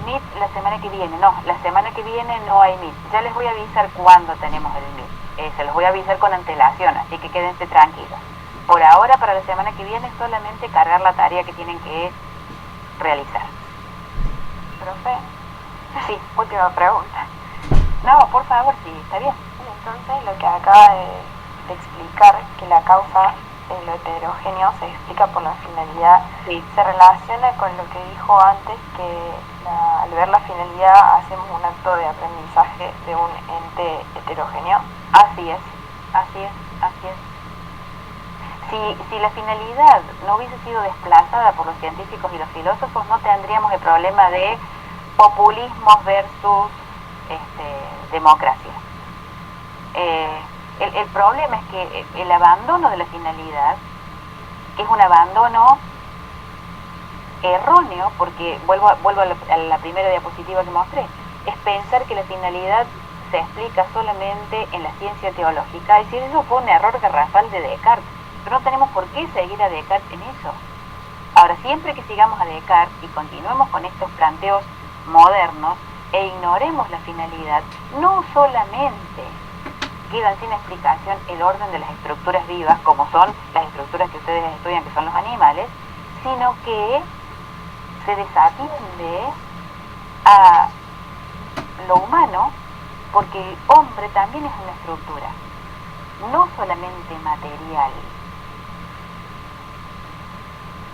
Meet la semana que viene. No, la semana que viene no hay Meet. Ya les voy a avisar cuándo tenemos el Meet. Se los voy a avisar con antelación, así que quédense tranquilos. Por ahora, para la semana que viene, solamente cargar la tarea que tienen que realizar. Profe, Sí. última pregunta. No, por favor, sí, está bien. Entonces, lo que acaba de explicar, que la causa en lo heterogéneo se explica por la finalidad, Sí. se relaciona con lo que dijo antes, que al ver la finalidad hacemos un acto de aprendizaje de un ente heterogéneo. Así es. Si la finalidad no hubiese sido desplazada por los científicos y los filósofos, no tendríamos el problema de populismos versus democracia. El problema es que el abandono de la finalidad, que es un abandono erróneo, porque vuelvo a la primera diapositiva que mostré, es pensar que la finalidad se explica solamente en la ciencia teológica, y si eso fue un error garrafal de Descartes, pero no tenemos por qué seguir a Descartes en eso. Ahora, siempre que sigamos a Descartes y continuemos con estos planteos modernos e ignoremos la finalidad, no solamente quedan sin explicación el orden de las estructuras vivas, como son las estructuras que ustedes estudian, que son los animales, sino que se desatiende a lo humano, porque el hombre también es una estructura, no solamente material.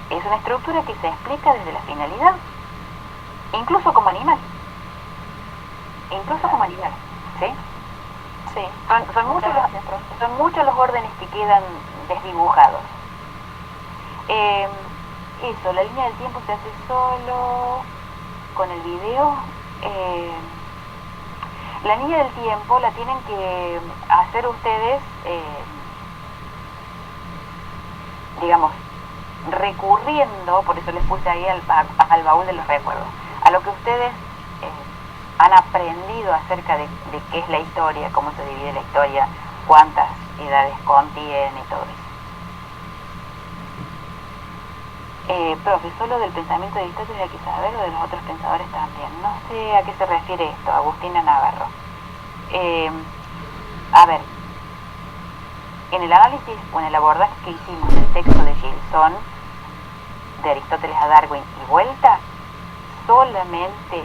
Es una estructura que se explica desde la finalidad, incluso como animal. Incluso como animal, ¿sí? Sí. Son muchos los órdenes que quedan desdibujados. Eso, la línea del tiempo se hace solo con el video. La línea del tiempo la tienen que hacer ustedes, digamos, recurriendo, por eso les puse ahí al baúl de los recuerdos, a lo que ustedes han aprendido acerca de qué es la historia, cómo se divide la historia, cuántas edades contiene y todo eso. Profe, ¿solo del pensamiento de Aristóteles hay que saber o de los otros pensadores también? No sé a qué se refiere esto, Agustina Navarro. A ver, en el análisis o en el abordaje que hicimos del texto de Gilson, de Aristóteles a Darwin y vuelta, solamente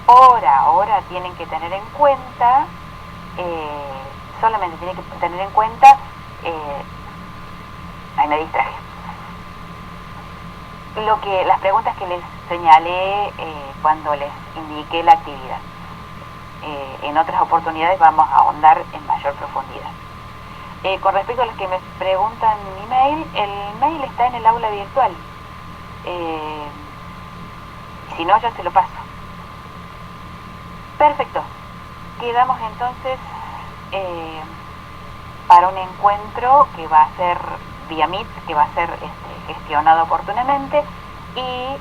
por ahora tienen que tener en cuenta, ahí me distraje, las preguntas que les señalé cuando les indiqué la actividad. En otras oportunidades vamos a ahondar en mayor profundidad. Con respecto a los que me preguntan mi mail, el mail está en el aula virtual. Si no, ya se lo paso. Perfecto. Quedamos entonces para un encuentro que va a ser vía Meet, que va a ser gestionado oportunamente y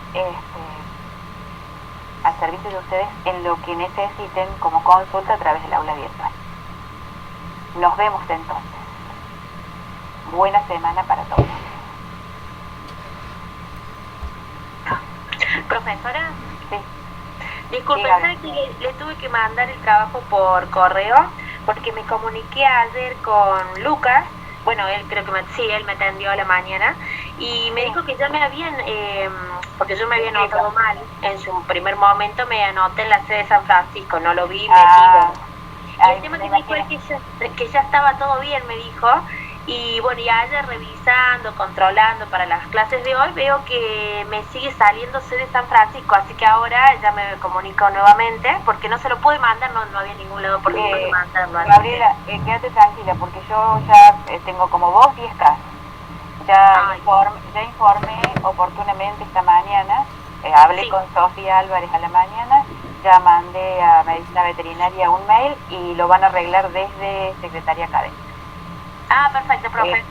al servicio de ustedes en lo que necesiten como consulta a través del aula virtual. Nos vemos entonces. Buena semana para todos. Profesora, Sí. disculpe, Dígame. ¿sabe que le tuve que mandar el trabajo por correo? Porque me comuniqué ayer con Lucas. Bueno, él creo que él me atendió a la mañana y me dijo que ya me habían, porque yo me había anotado mal, en su primer momento me anoté en la sede de San Francisco, no lo vi, me y el tema que me dijo es que ya estaba todo bien, me dijo, y bueno, y ayer revisando, controlando para las clases de hoy, veo que me sigue saliendo sede de San Francisco, así que ahora ya me comunico nuevamente, porque no se lo pude mandar, no había ningún lado por donde mandarlo. Gabriela, quédate tranquila, porque yo ya tengo como vos 10 casos. Ya informé oportunamente esta mañana, hablé Sí. con Sofía Álvarez a la mañana, ya mandé a Medicina Veterinaria un mail y lo van a arreglar desde Secretaría Académica. Ah, perfecto, profe.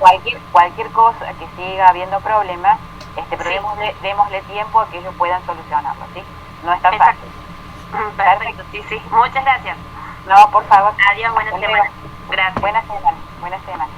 Cualquier cosa que siga habiendo problemas, démosle tiempo a que ellos puedan solucionarlo, ¿sí? No es tan Exacto. fácil. Perfecto, sí. Muchas gracias. No, por favor. Adiós, buena Hasta semana. luego. Gracias. Buena semana.